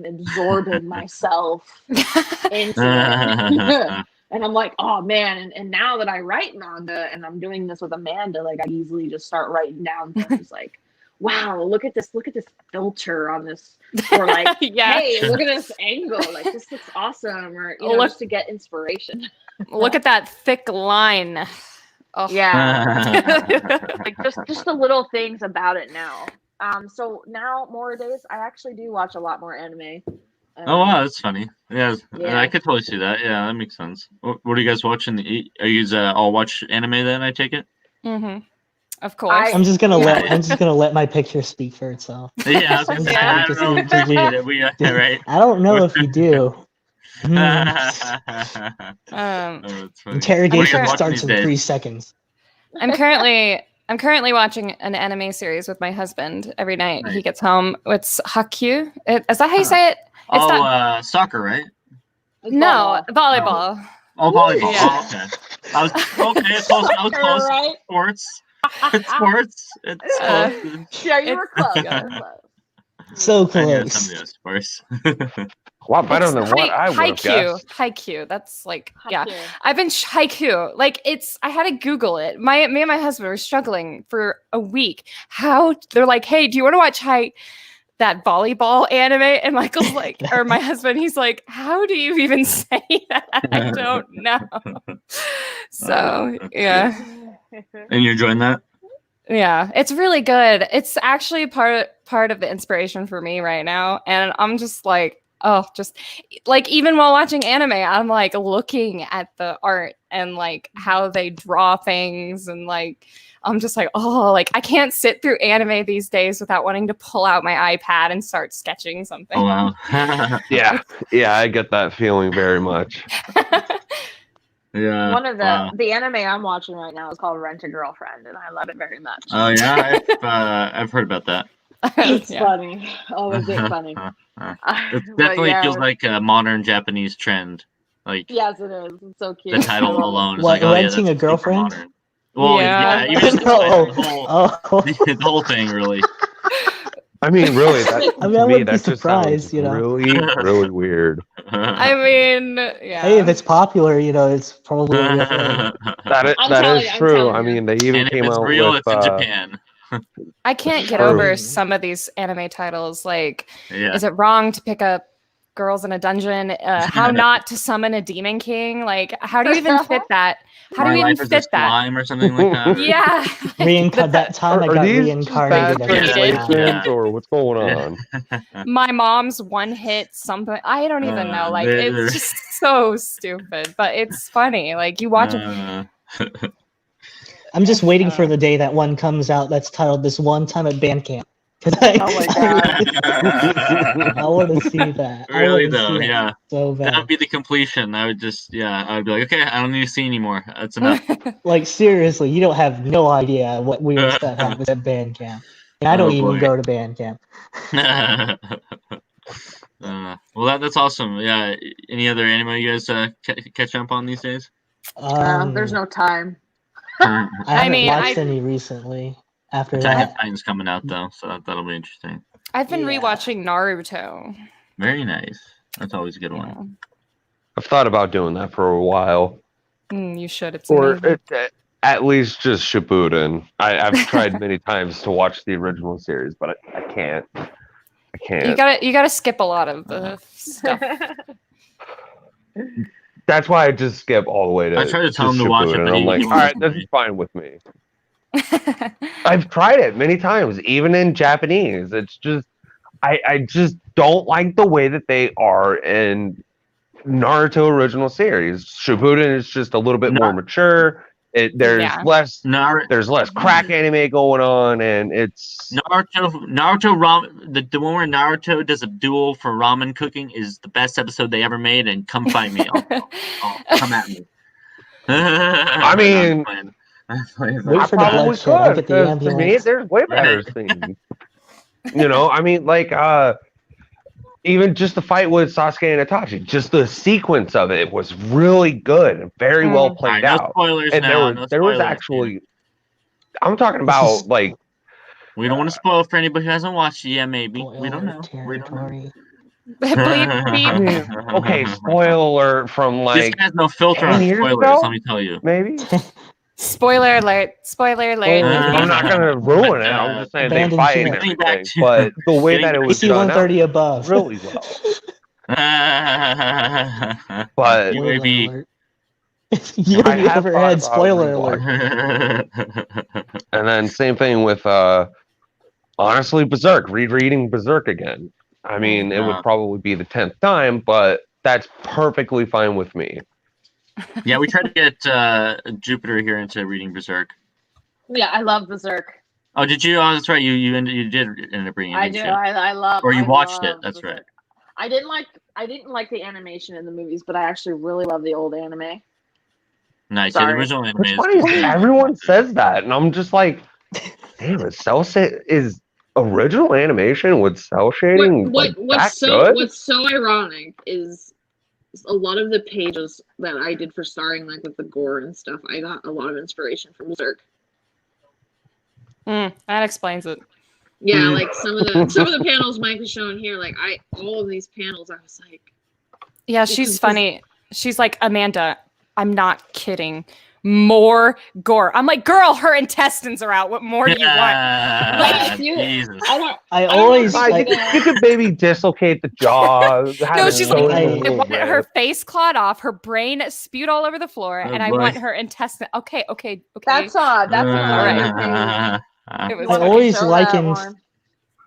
absorbing myself into it. And I'm like, oh man, and now that I write manga and I'm doing this with Amanda, like I easily just start writing down things like, wow, look at this filter on this, or like, hey, look at this angle, like this looks awesome, or just to get inspiration. Look at that thick line. Oh. Yeah. Like just the little things about it now. So now more days I actually do watch a lot more anime. Oh wow, that's funny. Yeah, I could totally see that. Yeah, that makes sense. What are you guys watching? Are you all watch anime then? I take it. Mm-hmm. Of course. I'm just gonna let my picture speak for itself. Yeah, I don't know if you do. Interrogation starts in 3 seconds. I'm currently watching an anime series with my husband every night. Nice. He gets home. It's Haikyuu. Is that how you say it? It's soccer, right? No, volleyball. Oh, volleyball. Yeah. Oh, okay. I was close. I was close. Right? Sports. It's close. Yeah, you were close. So close. Sports. A lot better than what I would have guessed. Haikyuu. That's like, yeah. I've been Haikyuu. Like, I had to Google it. Me and my husband were struggling for a week. They're like, hey, do you want to watch that volleyball anime? And Michael's like, or my husband, he's like, how do you even say that? I don't know. So, yeah. And you're enjoying that? Yeah, it's really good. It's actually part of the inspiration for me right now. And I'm just like, just like, even while watching anime, I'm like looking at the art and like how they draw things, and like I'm just like, like I can't sit through anime these days without wanting to pull out my iPad and start sketching something. Oh wow. yeah, I get that feeling very much. Yeah. One of the anime I'm watching right now is called Rent a Girlfriend, and I love it very much. Oh yeah, I've heard about that. It's funny. Oh, is it funny? It definitely feels like a modern Japanese trend. Like, yes, it is. It's so cute. The title alone is what, like, renting a girlfriend? Well, yeah, even the whole thing, really. I mean, really, that's just surprised, really, really weird. I mean, yeah. Hey, if it's popular, it's probably that is true. I mean, they even came out with. It's in Japan. I can't get over some of these anime titles. Like, is it wrong to pick up girls in a dungeon, how not to summon a demon king. Like, how do you even fit that? How do My you even life is a fit that? slime or something like that. Yeah. That time I Are got these reincarnated bad as a translations, Yeah. or what's going on? My mom's one hit something. I don't even know. Like, it's just so stupid, but it's funny. Like, you watch it. I'm just waiting for the day that one comes out that's titled "This One Time at Band Camp." Oh my god. I want to see that. Really though, yeah. So That bad. would be the completion. I would just, I would be like, okay, I don't need to see anymore. That's enough. Like seriously, you don't have no idea what weird stuff happens at band camp. And I don't even boy. go to band camp. Well, that's awesome. Yeah. Any other anime you guys catch up on these days? There's no time. I haven't mean, watched any recently. After Attack that, on Titan's coming out though, so that'll be interesting. I've been Yeah. rewatching Naruto. Very nice. That's always a good one. I've thought about doing that for a while, You should. It's or amazing. at least just Shippuden. I've tried many times to watch the original series, but I can't. I can't. You gotta skip a lot of the stuff. That's why I just skip all the way to. I tried to tell him to Shippuden, watch it, but and I'm he like, won't all right, listen to this me." is fine with me. I've tried it many times, even in Japanese. It's just I just don't like the way that they are in Naruto original series. Shippuden is just a little bit more mature. There's Yeah. less Naruto, crack anime going on, and it's the one where Naruto does a duel for ramen cooking is the best episode they ever made. And come fight me, I'll come at me. I mean, wait I for the probably bloodshed. I'll could, get the 'cause to me, ambulance. there's way better things. You know, I mean, like, even just the fight with Sasuke and Itachi, just the sequence of it was really good and very well played no out. spoilers And now. there was spoilers, actually, dude. I'm talking about like, We don't want to spoil for anybody who hasn't watched it yet. Maybe we don't know. Territory. I mean, okay, spoiler from This like guy has no filter 10 on years spoilers. ago? Let me tell you. maybe. Spoiler alert! Spoiler alert! I'm not gonna ruin it. I'm just saying they Abandoned fight and ship. Getting back everything, to- but the way that it was AC done out 130 above. really well. But UAV. Alert. I UAV have overhead. thought about Spoiler alert. And then same thing with honestly Berserk, rereading Berserk again. I mean, it would probably be the 10th time, but that's perfectly fine with me. Yeah, we tried to get Jupiter here into reading Berserk. Yeah, I love Berserk. Oh, did you? Oh, that's right. You did end up bringing it. I do. I love. Or you I watched it. love That's Berserk. right. I didn't like the animation in the movies, but I actually really love the old anime. Nice. Yeah, the Sorry. original anime What's is funny is good. everyone says that, and I'm just like, damn, is original animation with cell shading like that good? What's so ironic is a lot of the pages that I did for starring, like with the gore and stuff, I got a lot of inspiration from Berserk. That explains it. Yeah, like some of the panels might be shown here. Like all of these panels, I was like, Yeah, she's funny. She's like, Amanda, I'm not kidding. More gore. I'm like, girl, her intestines are out. What more do you want? Like, Jesus. I always Like, like. you could maybe dislocate the jaw. No, she's like, I I want her face clawed off, her brain spewed all over the floor, Oh, and I boy. want her intestine. Okay. that's not All right. It was I funny. always Show that likened. one.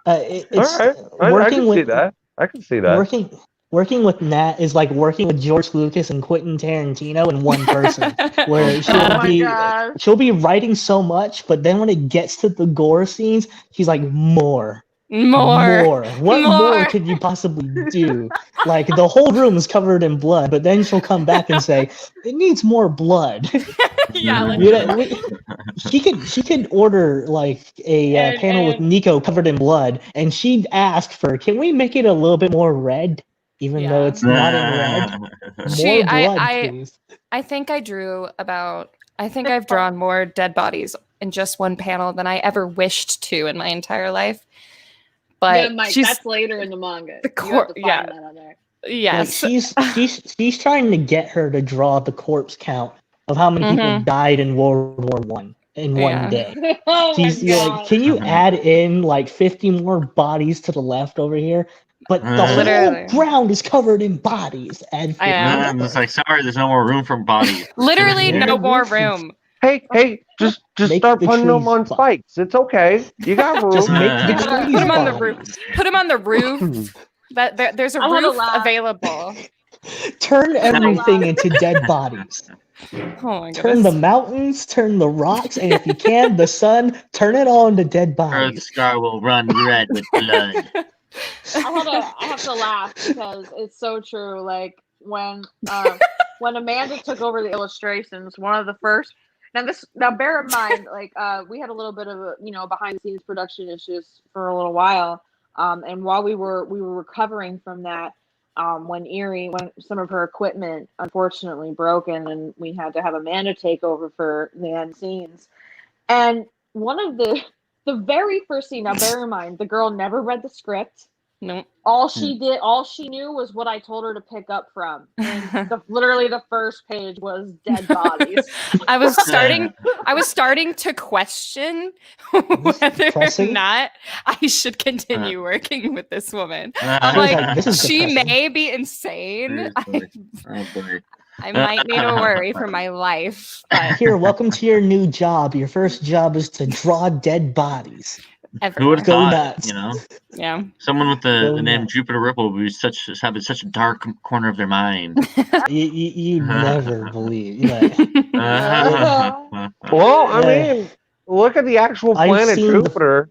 It's All right, I working can with see that. I can see that. Working with Nat is like working with George Lucas and Quentin Tarantino in one person, where Oh my gosh. she'll be writing so much, but then when it gets to the gore scenes, she's like, more. What more could you possibly do? Like the whole room is covered in blood, but then she'll come back and say, it needs more blood. Yeah, like, You know, she could order like a panel with Nico covered in blood, and she'd ask for, can we make it a little bit more red, even though it's not in red? More blood, please. I think I've drawn more dead bodies in just one panel than I ever wished to in my entire life. But Yeah, Mike, that's later in the manga. The You have to find yeah. that on there. Yes. Like she's trying to get her to draw the corpse count of how many people died in World War One in one day. Oh You're like, can you add in like 50 more bodies to the left over here? but the Literally. whole ground is covered in bodies. And I know. I'm just like, sorry, there's no more room for bodies. Literally Yeah. no more room. Hey, just Make start the putting them trees on spikes. It's okay. You got room. Just make the Put trees Put them on the roof. bodies. Put them on the roof. There's a I had a roof laugh. available. Turn everything laugh. into dead bodies. Oh my Turn the goodness. mountains, turn the rocks, and if you can, the sun, turn it all into dead Earth bodies. scar will run red with blood. I have to laugh because it's so true. Like when Amanda took over the illustrations, one of the first. Now bear in mind, like we had a little bit of behind the scenes production issues for a little while, and while we were recovering from that, when some of her equipment unfortunately broken, and we had to have Amanda take over for the end scenes, and one of the very first scene. Now bear in mind, the girl never read the script. Nope. All she knew was what I told her to pick up from. And literally the first page was dead bodies. I was starting to question whether or Depressing. not I should continue working with this woman. I'm I was like, this is she depressing. may be insane. Oh boy. I might need to worry for my life. But Here, welcome to your new job. Your first job is to draw dead bodies. Who would have Go thought? nuts. You know, yeah. someone with Go the name nuts. Jupiter Ripple would be having such a dark corner of their mind. You never believe. Like, Well, I Yeah. mean, look at the actual I've planet seen the- Jupiter.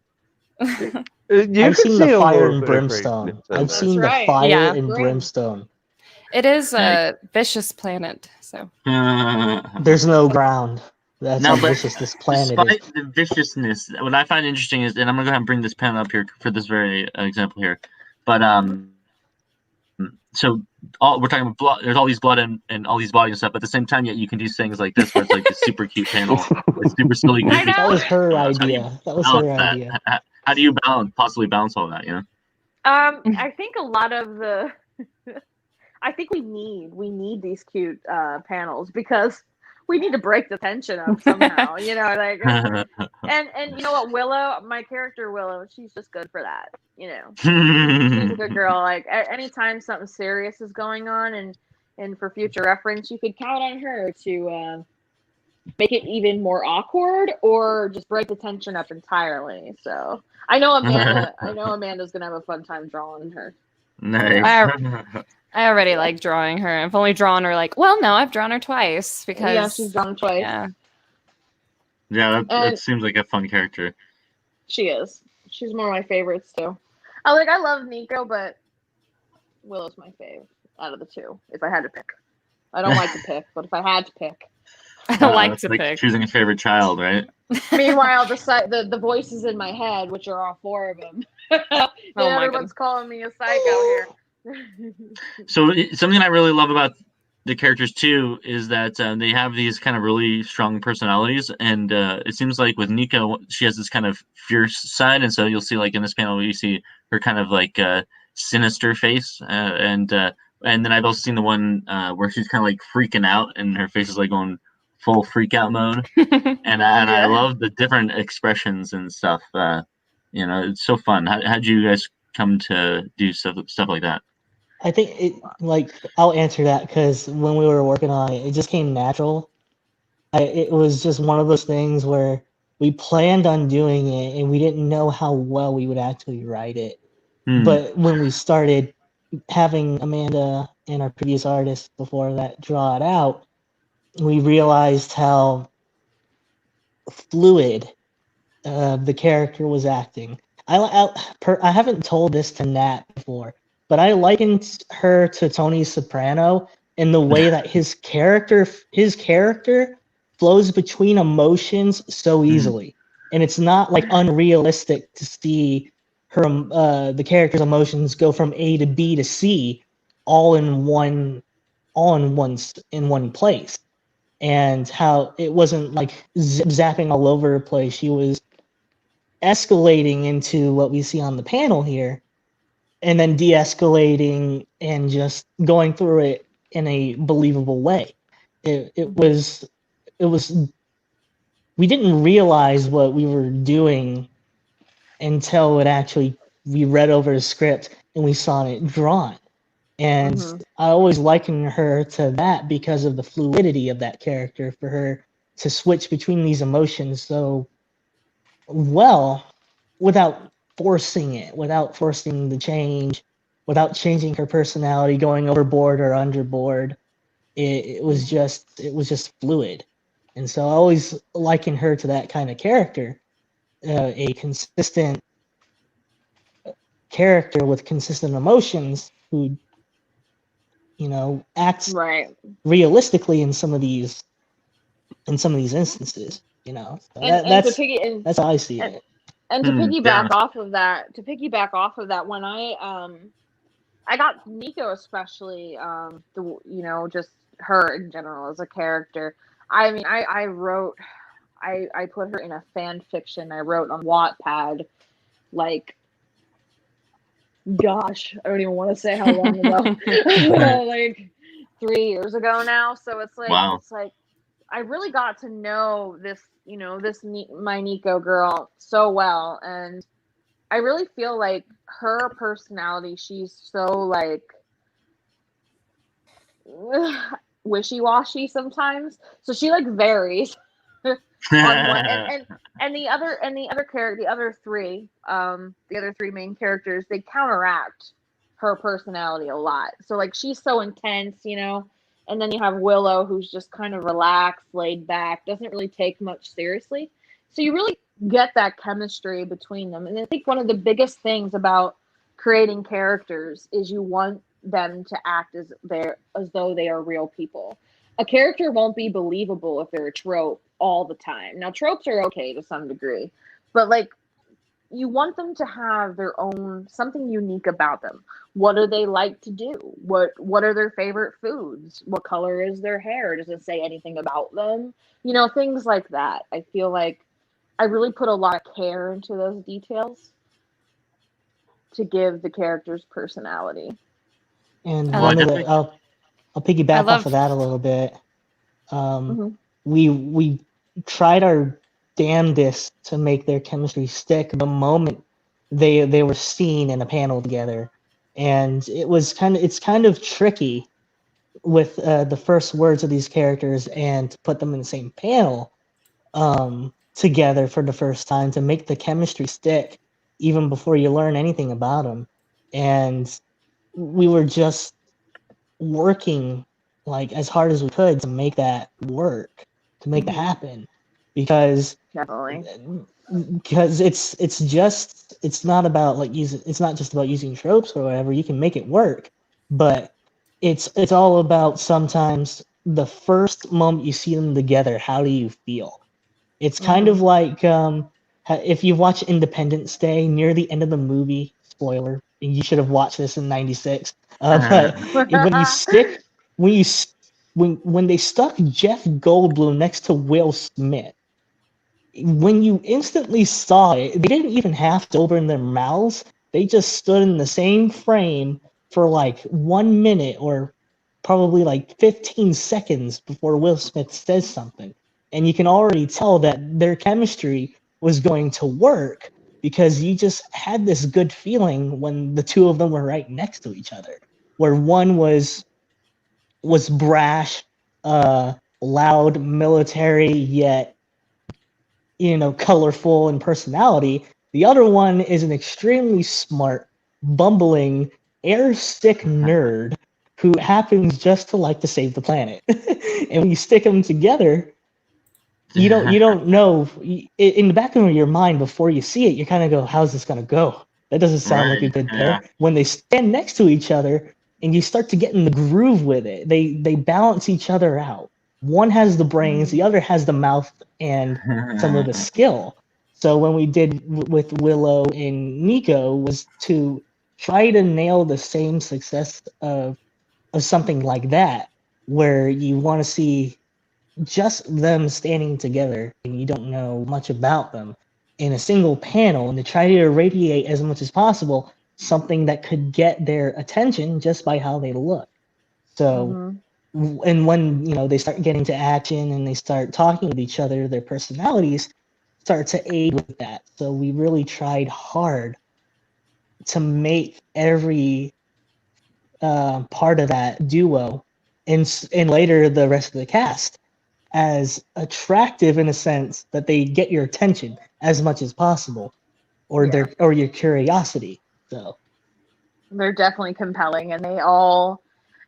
You I've can seen see the a fire little and bit of brimstone. craziness in I've there. seen the right. fire Yeah. and Great. brimstone. It is a vicious planet. So There's no ground. That's No, how but vicious this planet Despite is. the viciousness, what I find interesting is, and I'm gonna go ahead and bring this pen up here for this very example here, but so we're talking about blood. There's all these blood and all these bodies and stuff, but at the same time, yet you can do things like this, where it's like a super cute panel with super silly. I goofy know. That was her How do you idea. That was balance her that? idea. How do you possibly balance all that? You know. I think a lot of the I think we need these cute panels because we need to break the tension up somehow, like and you know what, Willow, my character Willow, she's just good for that, she's a good girl. Like anytime something serious is going on, and for future reference, you could count on her to make it even more awkward or just break the tension up entirely. So I know Amanda's gonna have a fun time drawing her. Nice. I already like drawing her. I've only drawn her I've drawn her twice because Yeah, she's drawn twice. Yeah. Yeah, that And- seems like a fun character. She is. She's one of my favorites too. I love Nico, but Willow's my fave out of the two. If I had to pick, I don't like to pick, but if I had to pick. I don't like It's to pick. choosing a favorite child, right? Meanwhile, the voices in my head, which are all four of them, my everyone's calling me a psycho here. So something I really love about the characters too is that they have these kind of really strong personalities, and it seems like with Nico, she has this kind of fierce side, and so you'll see like in this panel you see her kind of like sinister face, and then I've also seen the one where she's kind of like freaking out, and her face is like going full freak out mode, and I love the different expressions and stuff. It's so fun. How'd you guys come to do stuff like that? I think I'll answer that because when we were working on it, it just came natural. It was just one of those things where we planned on doing it and we didn't know how well we would actually write it. But when we started having Amanda and our previous artist before that draw it out, we realized how fluid the character was acting. I haven't told this to Nat before, but I likened her to Tony Soprano in the way that his character flows between emotions so easily, and it's not like unrealistic to see her the character's emotions go from A to B to C all in one place, and how it wasn't like zapping all over the place. She was escalating into what we see on the panel here, and then de-escalating and just going through it in a believable way. It was we didn't realize what we were doing until we read over the script and we saw it drawn. And Mhm. I always liken her to that because of the fluidity of that character, for her to switch between these emotions so well without forcing it, without forcing the change, without changing her personality, going overboard or underboard. It was just fluid. And so I always liken her to that kind of character, a consistent character with consistent emotions who, acts Right. realistically in some of these instances. So And to piggy and that's how I see and, it. and to Yeah. piggyback off of that, when I got Nico, especially, just her in general as a character. I mean, I put her in a fan fiction I wrote on Wattpad, like, gosh, I don't even want to say how long ago, like 3 years ago now. So Wow. it's like I really got to know this, my Nico girl so well, and I really feel like her personality, she's so like wishy-washy sometimes. So she like varies on one and the other character, the other three main characters, they counteract her personality a lot. So like she's so intense, and then you have Willow, who's just kind of relaxed, laid back, doesn't really take much seriously. So you really get that chemistry between them. And I think one of the biggest things about creating characters is you want them to act as though they are real people. A character won't be believable if they're a trope all the time. Now tropes are okay to some degree, but like you want them to have their own something unique about them. What do they like to do? What are their favorite foods? What color is their hair? Does it say anything about them? Things like that. I feel like I really put a lot of care into those details to give the characters personality. And I Well, I one of the definitely. I'll piggyback I off love of that a little bit. Mm-hmm. We tried our damnedest to make their chemistry stick the moment they were seen in a panel together, and it's kind of tricky with the first words of these characters and to put them in the same panel together for the first time to make the chemistry stick even before you learn anything about them. And we were just working like as hard as we could to make that work, to make that happen, because Definitely. it's not about like using it's not just about using tropes or whatever. You can make it work, but it's all about sometimes the first moment you see them together, how do you feel? It's kind of like if you watch Independence Day near the end of the movie, spoiler, and you should have watched this in '96. But when you stick, when you s- when they stuck Jeff Goldblum next to Will Smith, when you instantly saw it, they didn't even have to open their mouths. They just stood in the same frame for like 1 minute or probably like 15 seconds before Will Smith says something. And you can already tell that their chemistry was going to work because you just had this good feeling when the two of them were right next to each other, where one was brash, loud, military, yet colorful in personality. The other one is an extremely smart, bumbling, air-sick nerd who happens just to like to save the planet. And when you stick them together, you don't know in the back of your mind before you see it. You kind of go, "How's this gonna go? That doesn't sound like a Right. good Yeah. pair." When they stand next to each other and you start to get in the groove with it, they balance each other out. One has the brains, the other has the mouth and some of the skill. So when we did with Willow and Nico was to try to nail the same success of something like that, where you want to see just them standing together and you don't know much about them in a single panel, and to try to irradiate as much as possible something that could get their attention just by how they look. So and when they start getting to action and they start talking with each other, their personalities start to aid with that. So we really tried hard to make every part of that duo and later the rest of the cast as attractive in a sense that they get your attention as much as possible, or your curiosity. So they're definitely compelling, and they all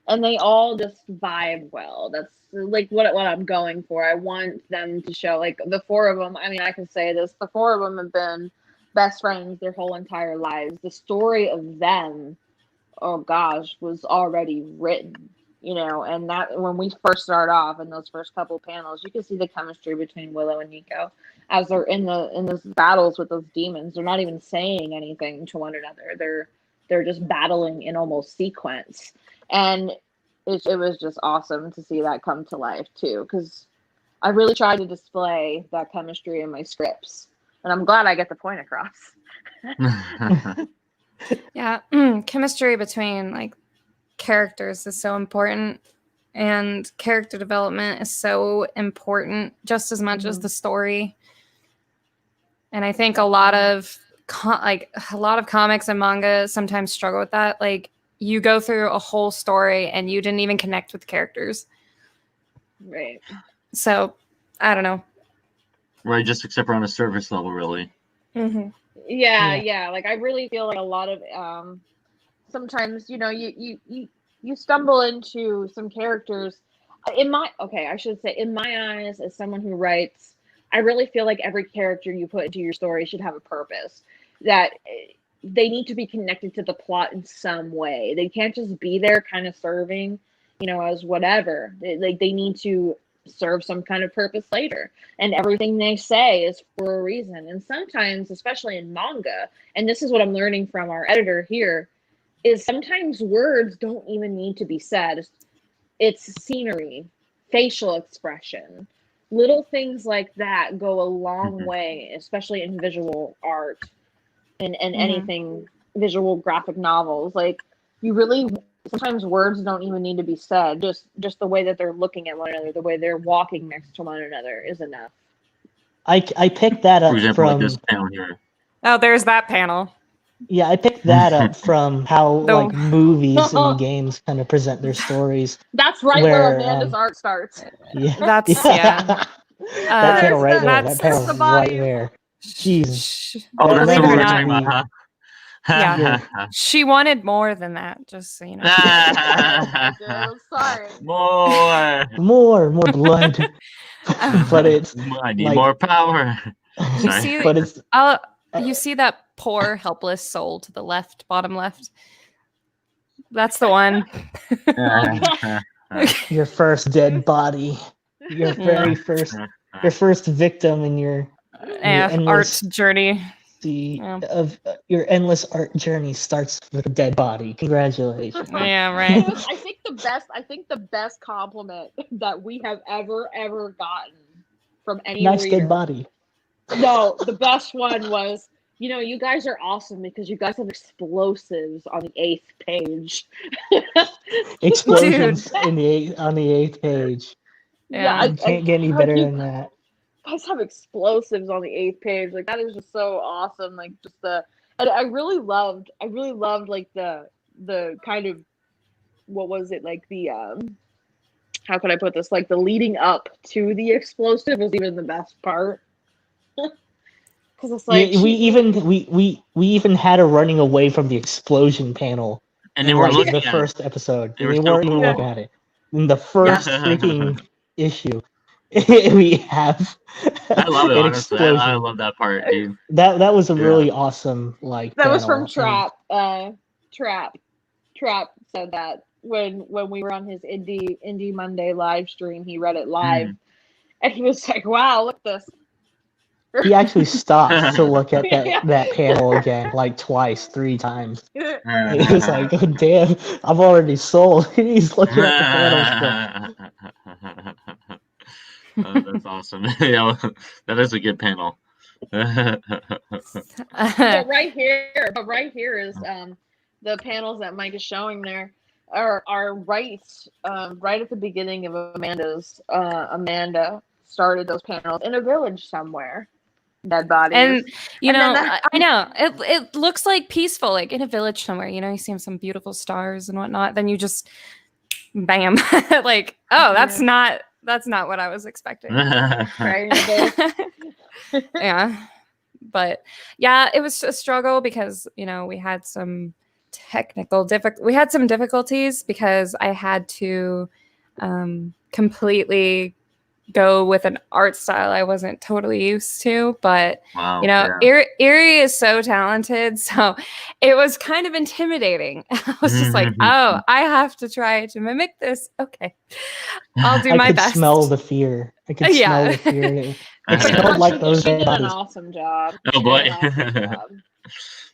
just vibe well. That's like what I'm going for. I want them to show, like, the four of them. I mean, I can say this: the four of them have been best friends their whole entire lives. The story of them, oh gosh, was already written, and that when we first start off in those first couple panels, you can see the chemistry between Willow and Nico as they're in those battles with those demons. They're not even saying anything to one another. They're just battling in almost sequence, and it was just awesome to see that come to life too, because I really try to display that chemistry in my scripts, and I'm glad I get the point across. Yeah, chemistry between like characters is so important, and character development is so important just as much as the story. And I think a lot of comics and manga sometimes struggle with that. Like, you go through a whole story and you didn't even connect with the characters. Right. So, I don't know. Right, just except for on a surface level, really. Mm-hmm. Yeah. Like, I really feel like a lot of sometimes, you stumble into some characters. In my eyes, as someone who writes, I really feel like every character you put into your story should have a purpose, that they need to be connected to the plot in some way. They can't just be there kind of serving, as whatever. They need to serve some kind of purpose later. And everything they say is for a reason. And sometimes, especially in manga, and this is what I'm learning from our editor here, is sometimes words don't even need to be said. It's scenery, facial expression, little things like that go a long way, especially in visual art and anything, visual graphic novels. Like, you really, sometimes words don't even need to be said. Just the way that they're looking at one another, the way they're walking next to one another is enough. I picked that up For example, from like this panel here. Oh, there's that panel. Yeah, I picked that up from how like movies and games kind of present their stories. That's right where Amanda's art starts. Yeah, That's that panel right there. That panel the right body. there. Jesus. Oh, that's Believe the it one or we're not. talking about, huh? She wanted more than that, just so you know. Sorry. More blood. But it's I need like, more power. You see, but it's you see that poor helpless soul to the left, bottom left. That's the one. your first dead body, your very first victim in your endless art journey. Of your endless art journey starts with a dead body. Congratulations. Yeah, right. I think the best compliment that we have ever gotten from any nice reader. Dead body. No, the best one was, you guys are awesome because you guys have explosives on the 8th page. Explosions on the 8th page. Yeah, you can't get any better than that. Guys have explosives on the 8th page. Like, that is just so awesome. Like, just and I really loved like the kind of, what was it, like the how can I put this, like the leading up to the explosive was even the best part. Because it's like, we even had a running away from the explosion panel, and they weren't looking the at first episode. They weren't even looking at it. In the first freaking issue, we have. I love it, an honestly. explosion. I love that part, dude. That was a really awesome that panel. was from Trap. Trap said that when we were on his Indie Monday live stream, he read it live, and he was like, "Wow, look at this." He actually stopped to look at that panel again, like twice, 3 times. He was like, "Oh damn, I'm already sold." He's looking at the panel still. That's awesome. Yeah, that is a good panel. But right here is the panels that Mike is showing there are right at the beginning of Amanda's. Amanda started those panels in a village somewhere. dead bodies. And you And know, then I know it looks like peaceful, like in a village somewhere. You know, you see some beautiful stars and whatnot. Then you just, bam, like, oh, that's not what I was expecting. Right. Yeah, but yeah, it was a struggle because we had some difficulties because I had to completely go with an art style I wasn't totally used to. But Wow. Erie is so talented, so it was kind of intimidating. I was just like, oh, I have to try to mimic this. Okay, I'll do my best. I could smell the fear. I could smell the fear. It smelled like those she did bodies. an awesome job. Oh boy.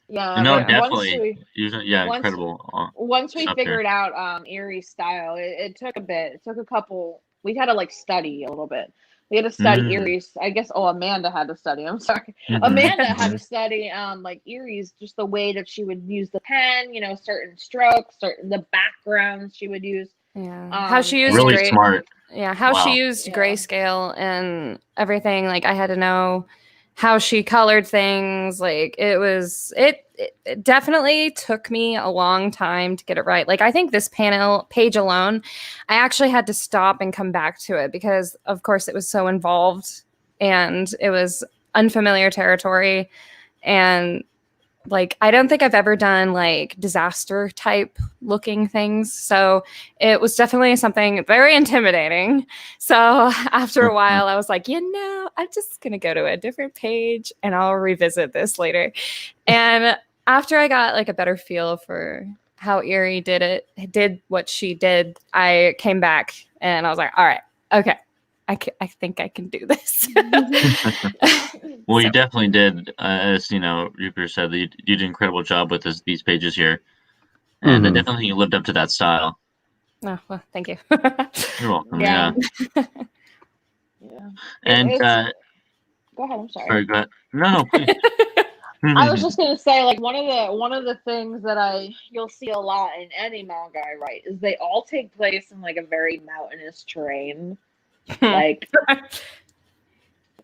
Yeah, no, but definitely. Incredible. Once we figured out Erie's style, it took a bit. It took a couple. We had to like study a little bit. We had to study Erie's. I guess. Oh, Amanda had to study. I'm sorry. Amanda had to study like Erie's, just the way that she would use the pen. Certain strokes, the backgrounds she would use. Yeah, how she used really smart. Yeah, how she used grayscale and everything. Like I had to know how she colored things. Like it definitely took me a long time to get it right. Like I think this page alone, I actually had to stop and come back to it because of course it was so involved and it was unfamiliar territory. And like, I don't think I've ever done like disaster type looking things. So it was definitely something very intimidating. So after a while, I was like, I'm just going to go to a different page and I'll revisit this later. And after I got like a better feel for how Erie did what she did, I came back and I was like, all right, okay. I think I can do this. Well, you definitely did. As Rupert said, you did an incredible job with these pages here. And I definitely think you lived up to that style. Oh, well, thank you. You're welcome. Yeah. And go ahead, I'm sorry. Sorry, go ahead. No, please. I was just gonna say, like, one of the things that you'll see a lot in any manga I write is they all take place in like a very mountainous terrain. Like,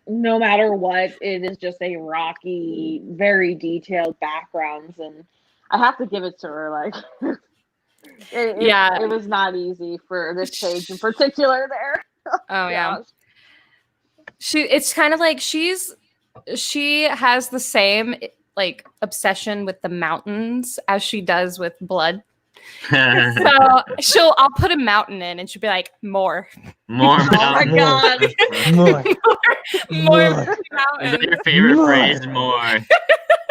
no matter what, it is just a rocky, very detailed backgrounds, and I have to give it to her. Like, it was not easy for this page in particular. There. Oh yeah. It's kind of like she has the same like obsession with the mountains as she does with blood. So I'll put a mountain in and she'll be like, more. Oh my God. More Is that your favorite phrase? More.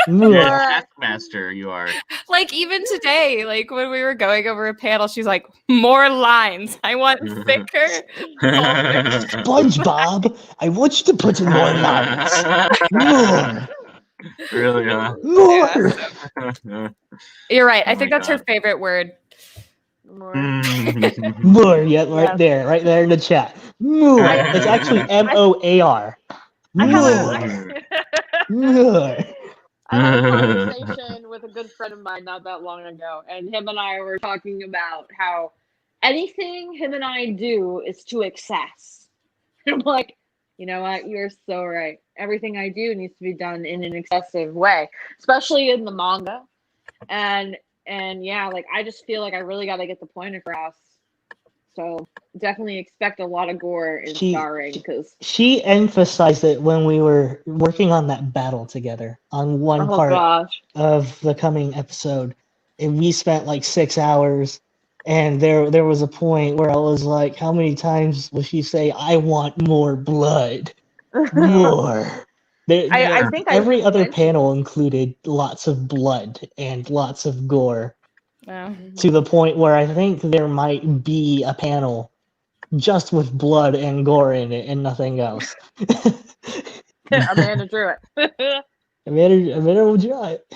You're a taskmaster, you are. Like even today, like when we were going over a panel, she's like, more lines. I want thicker. SpongeBob, I want you to put in more lines. More. Really, huh? More. You're right. I think that's her favorite word. More. More. Yeah, right there in the chat. More. It's actually MOAR. More. More. I had a conversation with a good friend of mine not that long ago, and him and I were talking about how anything him and I do is to excess. And I'm like, you know what? You're so right. Everything I do needs to be done in an excessive way, especially in the manga. And yeah, like I just feel like I really got to get the point across. So definitely expect a lot of gore in starring because she emphasized it when we were working on that battle together on one part of the coming episode, and we spent like 6 hours. And there was a point where I was like, how many times will she say, I want more blood? More. I think every other panel included lots of blood and lots of gore. To the point where I think there might be a panel just with blood and gore in it and nothing else. Amanda drew it. Amanda will draw it.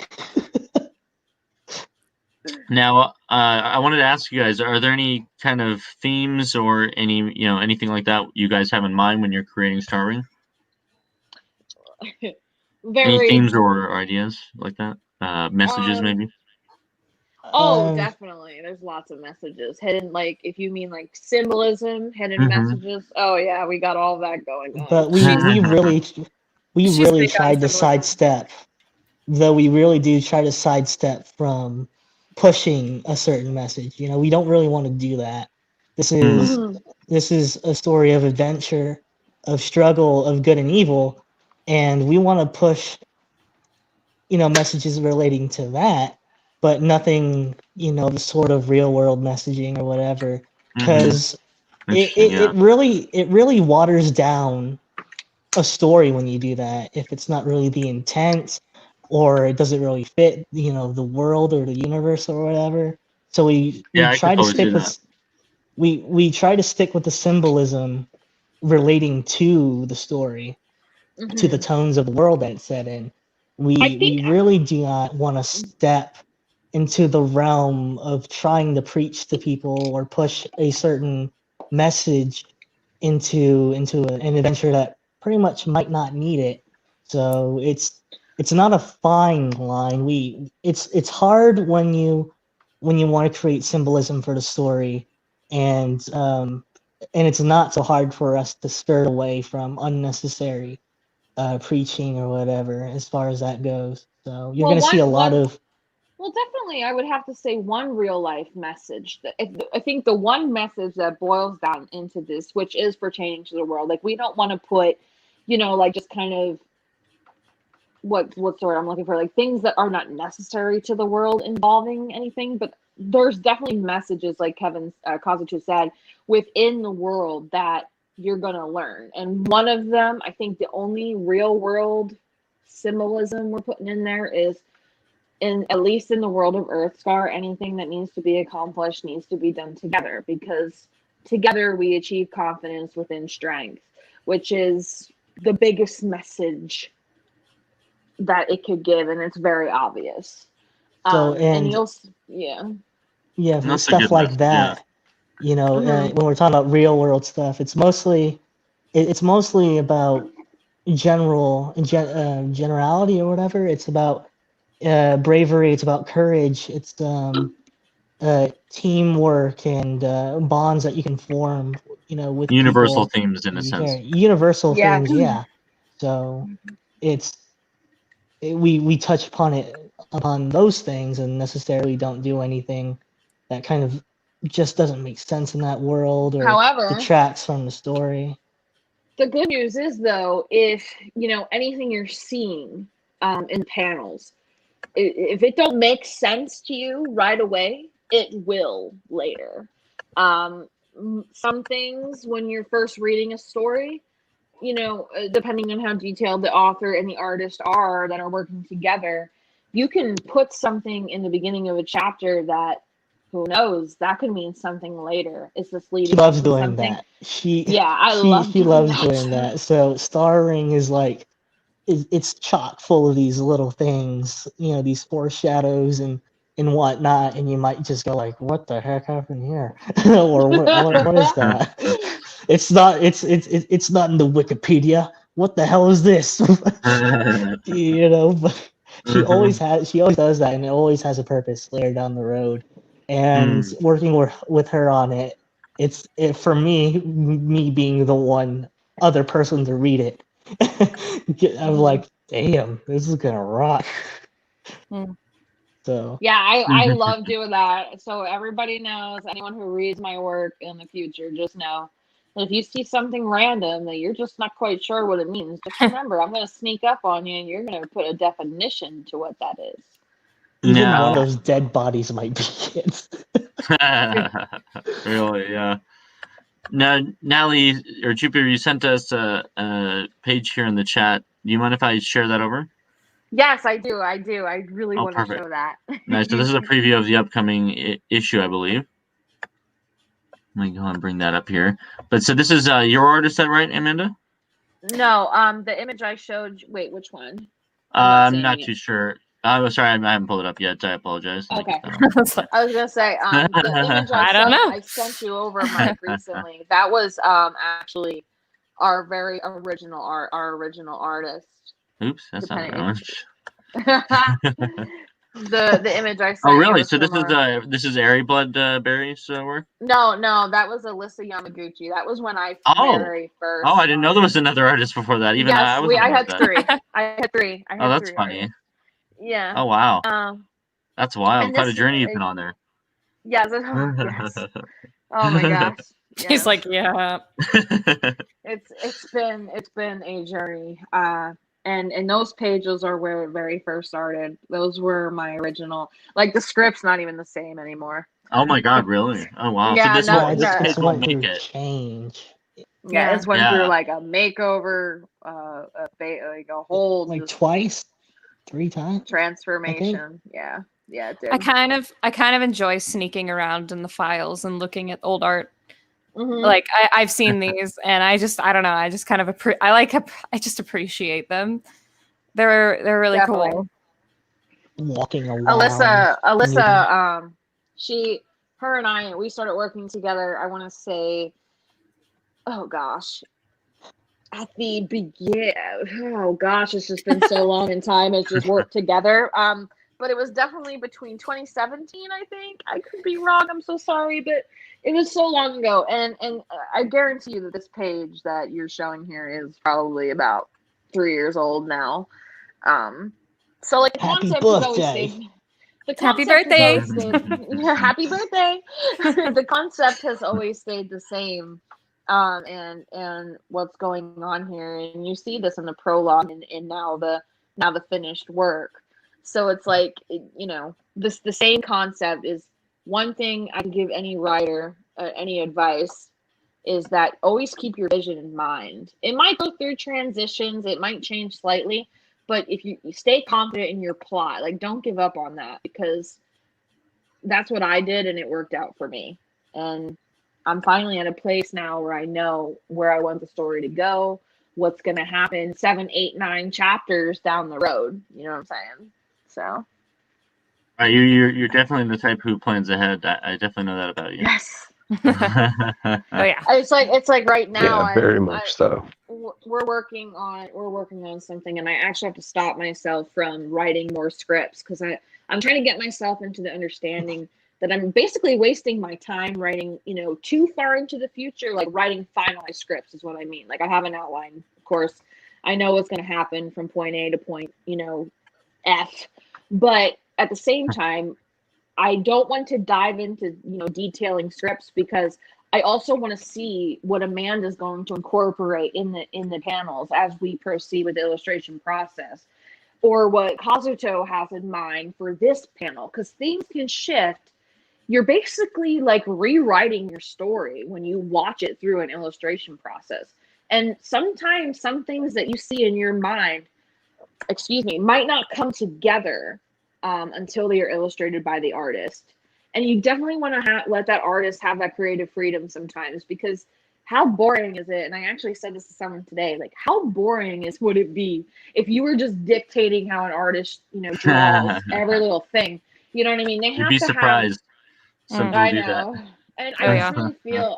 Now, I wanted to ask you guys: are there any kind of themes or anything like that you guys have in mind when you're creating Star Ring? Any themes or ideas like that? Messages, maybe. Oh, definitely. There's lots of messages hidden. Like, if you mean like symbolism, hidden messages. Oh yeah, we got all that going on. But we we She's really big on tried to symbolism. sidestep, though we really do try to sidestep from pushing a certain message. You know, we don't really want to do that. This is Mhm. this is a story of adventure, of struggle, of good and evil, and we want to push, you know, messages relating to that, but nothing, you know, the sort of real world messaging or whatever, because Interesting. Yeah. it really waters down a story when you do that if it's not really the intent or it doesn't really fit, you know, the world or the universe or whatever. So we Yeah, I could try to totally see stick that. with we try to stick with the symbolism relating to the story, to the Mhm. tones of the world that it's set in. I We think really do not want to step into the realm of trying to preach to people or push a certain message into an adventure that pretty much might not need it. So it's not a fine line. It's hard when you want to create symbolism for the story, and it's not so hard for us to skirt away from unnecessary preaching or whatever as far as that goes. So you're well gonna see a one lot one of well definitely I would have to say one real life message that I think the one message that boils down into this, which is pertaining to the world, like we don't want to put, like just kind of what's the word I'm looking for, like things that are not necessary to the world involving anything, but there's definitely messages like Kevin Kazuchi said within the world that you're gonna learn, and one of them, I think, the only real world symbolism we're putting in there is in at least in the world of Earthscar, anything that needs to be accomplished needs to be done together because together we achieve confidence within strength, which is the biggest message that it could give, and it's very obvious. so And and you'll, yeah. yeah, And that's a stuff good like message. Yeah. that. You know, Hmm. when we're talking about real world stuff, it's mostly about generality or whatever. It's about bravery. It's about courage. It's teamwork and bonds that you can form, you know, with Universal people. themes in a sense. Universal Yeah. themes, yeah. So it's we touch upon those things and necessarily don't do anything that kind of just doesn't make sense in that world or However, detracts from the story. the good news is though, if anything you're seeing in panels, if it don't make sense to you right away, it will later. Some things when you're first reading a story, depending on how detailed the author and the artist are that are working together, you can put something in the beginning of a chapter that, who knows, that could mean something later. It's just She leading up loves to doing something. that. She Yeah, I she love she doing loves doing that. that. So starring is like it's chock full of these little things, you know, these foreshadows and whatnot, and you might just go like, "What the heck happened here?" or what is that? It's not in the Wikipedia. What the hell is this? You know, but she always does that, and it always has a purpose later down the road. And Mm. working with her on it, for me being the one other person to read it. I'm like, damn, this is gonna rock. Mm. So Yeah, I love doing that. So everybody knows, anyone who reads my work in the future, just know that if you see something random that you're just not quite sure what it means, just remember I'm going to sneak up on you and you're going to put a definition to what that is. even one of Now, those dead bodies might be it. really, yeah. Now, Natalie or Jupiter, you sent us a page here in the chat. Do you mind if I share that over? Yes, I do. I do. I really Oh, want to perfect. show that. Nice. So this is a preview of the upcoming issue, I believe. Let me go and bring that up here. But so this is your artist, is that right, Amanda? No, the image I showed. Wait, which one? I'm not I'm seeing not it. too sure. I'm sorry, I haven't pulled it up yet. I apologize. Let me Okay. get that up. I was gonna say, the image I don't know. I sent you over, Mike, recently. That was actually our very original our original artist. Oops, that's not what I Depending, want. The image I sent. Oh, really? Was So from this is Airy Blood Berry's work? No, that was Alyssa Yamaguchi. That was when I Oh. very first. Oh, I didn't know there was another artist before that. Even yes, I wasn't I aware had of that. three. I had three. Oh, that's three funny. artists. Yeah. Oh, wow. And That's wild. Quite a this- journey you've been on there. Yes. Yes. Oh my gosh. She's Yes. like, yeah. It's been a journey. And those pages are where it very first started. Those were my original. Like the script's not even the same anymore. Oh my God, really? Oh wow. Yeah, So this no, won't, this no. page It's won't went make through it. change. Yeah, it's went Yeah. through like a makeover, like a whole Like just twice, 3 times. transformation. Yeah, it did. I kind of enjoy sneaking around in the files and looking at old art. Mhm. Like I've seen these, and I don't know. I just kind of I just appreciate them. They're really Definitely. cool. Walking along. Alyssa, her and I, we started working together. I want to say, oh gosh, at the begin. Oh gosh, it's just been so long in time. It's just worked together. But it was definitely between 2017, I think. I could be wrong. I'm so sorry, but it was so long ago. And I guarantee you that this page that you're showing here is probably about 3 years old now. So like the Happy concept has always birthday. stayed. The Happy concept has birthday. always stayed- Yeah, happy birthday. The concept has always stayed the same. And what's going on here, and you see this in the prologue and now the finished work. So it's like, the same concept is one thing I could give any writer, any advice, is that always keep your vision in mind. It might go through transitions, it might change slightly, but if you stay confident in your plot, like don't give up on that, because that's what I did and it worked out for me. And I'm finally at a place now where I know where I want the story to go, what's going to happen 7, 8, 9 chapters down the road. You know what I'm saying? So. You're definitely the type who plans ahead. I definitely know that about you. Yes. Oh yeah. It's like right now. Yeah, very much so. We're working on something, and I actually have to stop myself from writing more scripts because I'm trying to get myself into the understanding that I'm basically wasting my time writing, too far into the future, like writing finalized scripts is what I mean. Like I have an outline, of course. I know what's going to happen from point A to point, F. But at the same time, I don't want to dive into, detailing scripts because I also want to see what Amanda's going to incorporate in the panels as we proceed with the illustration process, or what Kazuto has in mind for this panel, because things can shift. You're basically like rewriting your story when you watch it through an illustration process. And sometimes some things that you see in your mind, might not come together until they are illustrated by the artist. And you definitely want to let that artist have that creative freedom sometimes, because how boring is it? And I actually said this to someone today, like how boring would it be if you were just dictating how an artist, draws every little thing. You know what I mean? They have You'd be to surprised. Some people I do know. that. And Oh, yeah.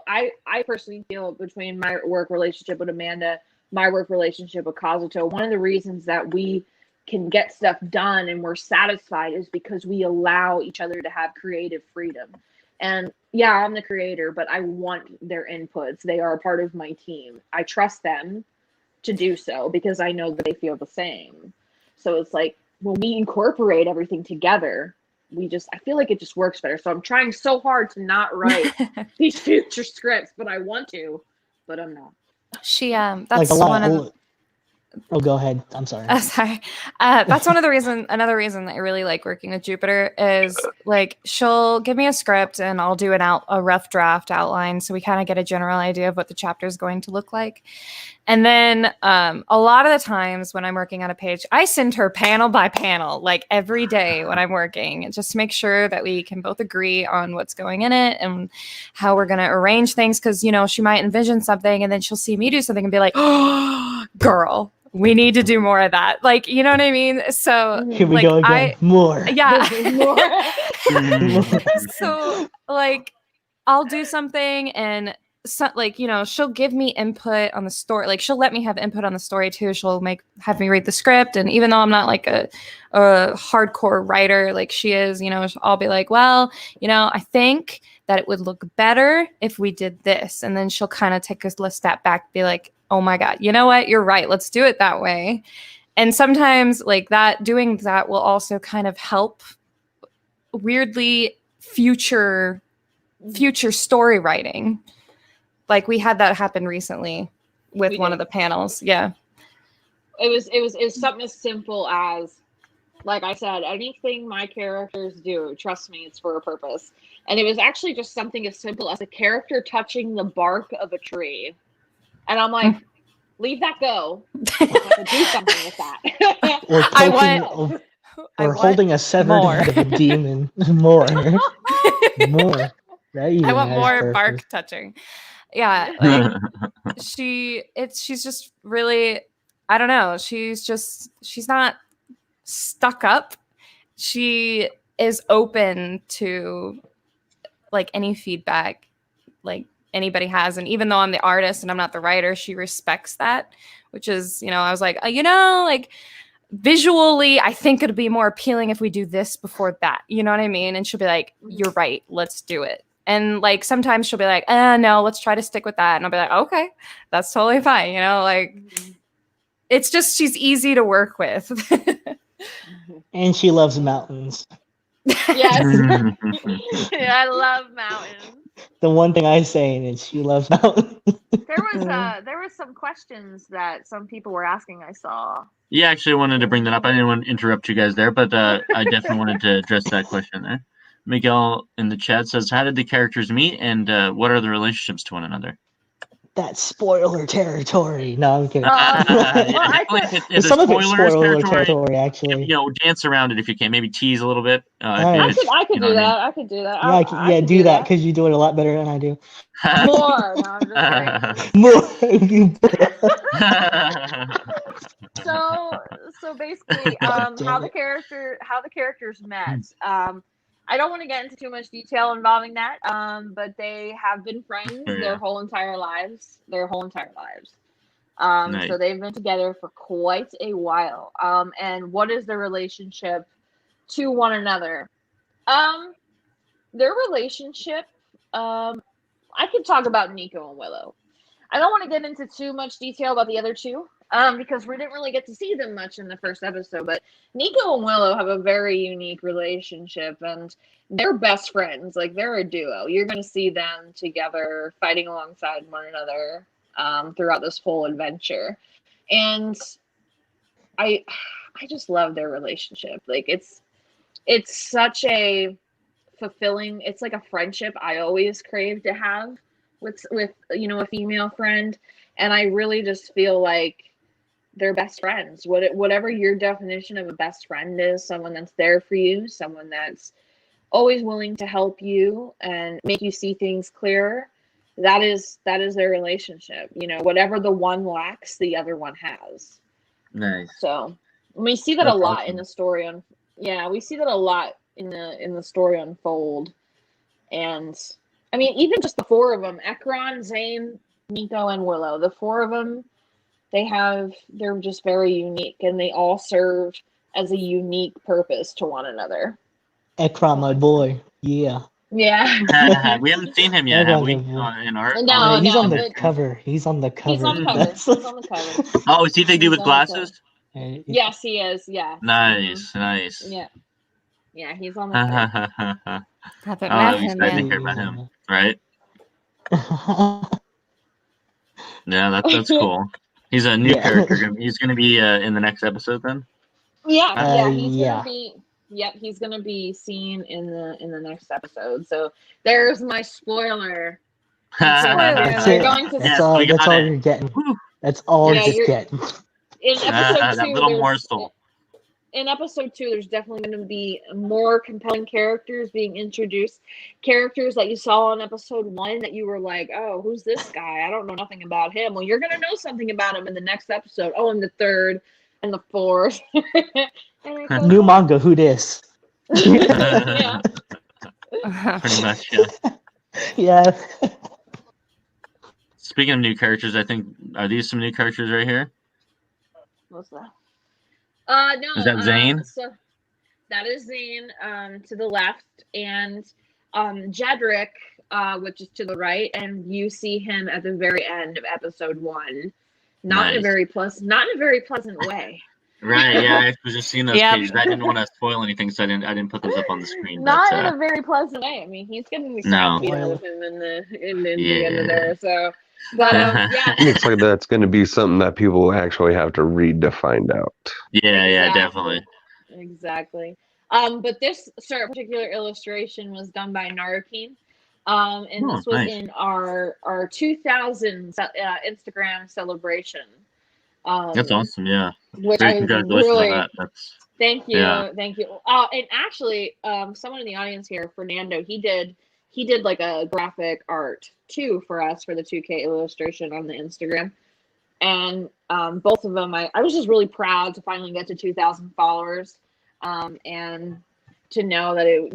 I personally feel between my work relationship with Amanda, my work relationship with Kazuto, one of the reasons that we can get stuff done and we're satisfied is because we allow each other to have creative freedom. And yeah, I'm the creator, but I want their inputs. They are a part of my team. I trust them to do so because I know that they feel the same. So it's like when we incorporate everything together, I feel like it just works better. So I'm trying so hard to not write these future scripts, but I want to, but I'm not. That's Like one of Oh, go ahead. I'm sorry. sorry. That's another reason that I really like working with Jupiter is like she'll give me a script and I'll do a rough draft outline so we kind of get a general idea of what the chapter is going to look like. And then a lot of the times when I'm working on a page, I send her panel by panel, like every day when I'm working, just to make sure that we can both agree on what's going in it and how we're going to arrange things. Because, she might envision something and then she'll see me do something and be like, oh, girl, we need to do more of that. Like, you know what I mean? So Here we go again. More. Yeah. More. So like I'll do something and like, you know, she'll give me input on the story. Like, she'll let me have input on the story too. She'll have me read the script. And even though I'm not like a hardcore writer like she is, you know, I'll be like, well, you know, I think that it would look better if we did this. And then she'll kind of take a step back, be like, oh my God, you know what? You're right. Let's do it that way. And sometimes like that, doing that will also kind of help weirdly future story writing. Like we had that happen recently with one of the panels. Yeah. It was something as simple as, like I said, anything my characters do, trust me, it's for a purpose. And it was actually just something as simple as a character touching the bark of a tree. And I'm like, leave that go. I have to do something with that. Or holding a severed head of a demon. More. That I want more perfect. bark touching. Yeah, like she's just really, I don't know. She's not stuck up. She is open to like any feedback like anybody has. And even though I'm the artist and I'm not the writer, she respects that, which is, you know, I was like, you know, like visually, I think it'd be more appealing if we do this before that. You know what I mean? And she'll be like, you're right. Let's do it. And like sometimes she'll be like, no, let's try to stick with that. And I'll be like, okay, that's totally fine. You know, like it's just, she's easy to work with. And she loves mountains. Yes. Yeah, I love mountains. The one thing I say is she loves mountains. There was some questions that some people were asking, I saw. Yeah, actually, I wanted to bring that up. I didn't want to interrupt you guys there, but I definitely wanted to address that question there. Miguel in the chat says, how did the characters meet and what are the relationships to one another? That's spoiler territory. No, I'm kidding. Some of it's spoiler territory, actually. You know, dance around it if you can. Maybe tease a little bit. I could do that. I could do that. Yeah, do that because you do it a lot better than I do. More. No, I'm just kidding. More. So basically, how the characters met. I don't want to get into too much detail involving that, but they have been friends their whole entire lives. Nice. So they've been together for quite a while. And what is their relationship to one another? Their relationship, I could talk about Nico and Willow. I don't want to get into too much detail about the other two. Because we didn't really get to see them much in the first episode, but Nico and Willow have a very unique relationship, and they're best friends. Like, they're a duo. You're going to see them together fighting alongside one another throughout this whole adventure. And I just love their relationship. Like, it's such a fulfilling, it's like a friendship I always crave to have with you know, a female friend. And I really just feel like they're best friends. Whatever your definition of a best friend is, someone that's there for you, someone that's always willing to help you and make you see things clearer. That is their relationship. You know, whatever the one lacks, the other one has. Nice. So we see that a lot in the story. We see that a lot in the story unfold. And I mean, even just the four of them: Ekron, Zane, Nico, and Willow. The four of them, they're just very unique, and they all serve as a unique purpose to one another. Ekron, my boy. Yeah. Yeah. We haven't seen him yet, have we? In art? No, he's on the cover. He's on the cover. He's on the cover. Oh, is he the dude with glasses? Yes, he is. Yeah. Nice. Yeah. Yeah, he's on the cover. I'm excited to hear about him. Right? Yeah, that's cool. He's a new character. He's going to be in the next episode then? He's gonna be seen in the next episode. So there's my spoiler. That's all you're getting. That's all you're getting. In episode 2, that little morsel. In episode 2, there's definitely going to be more compelling characters being introduced. Characters that you saw in episode 1 that you were like, oh, who's this guy? I don't know nothing about him. Well, you're going to know something about him in the next episode. Oh, in the 3rd and the 4th. New manga, who dis? Yeah. Pretty much, yeah. Yeah. Speaking of new characters, I think are these some new characters right here? What's that? No. Is that Zane? So that is Zane to the left, and Jedrick, which is to the right, and you see him at the very end of episode 1. Not in a very pleasant way. Right, yeah, I was just seeing those Yep. pages. I didn't want to spoil anything, so I didn't put those up on the screen. Not but, in a very pleasant way. I mean, he's getting the No. crap beat out of him in the end Yeah. of there. So, but yeah, Looks like that's going to be something that people actually have to read to find out. yeah, definitely. Exactly. But this particular illustration was done by Narukeen. And this was nice. in our 2000 Instagram celebration. That's awesome, yeah. Which Great, I congratulations really on that. thank you, Yeah. thank you. And actually, someone in the audience here, Fernando, he did like a graphic art too for us for the 2K illustration on the Instagram. And both of them, I was just really proud to finally get to 2,000 followers, and to know that it,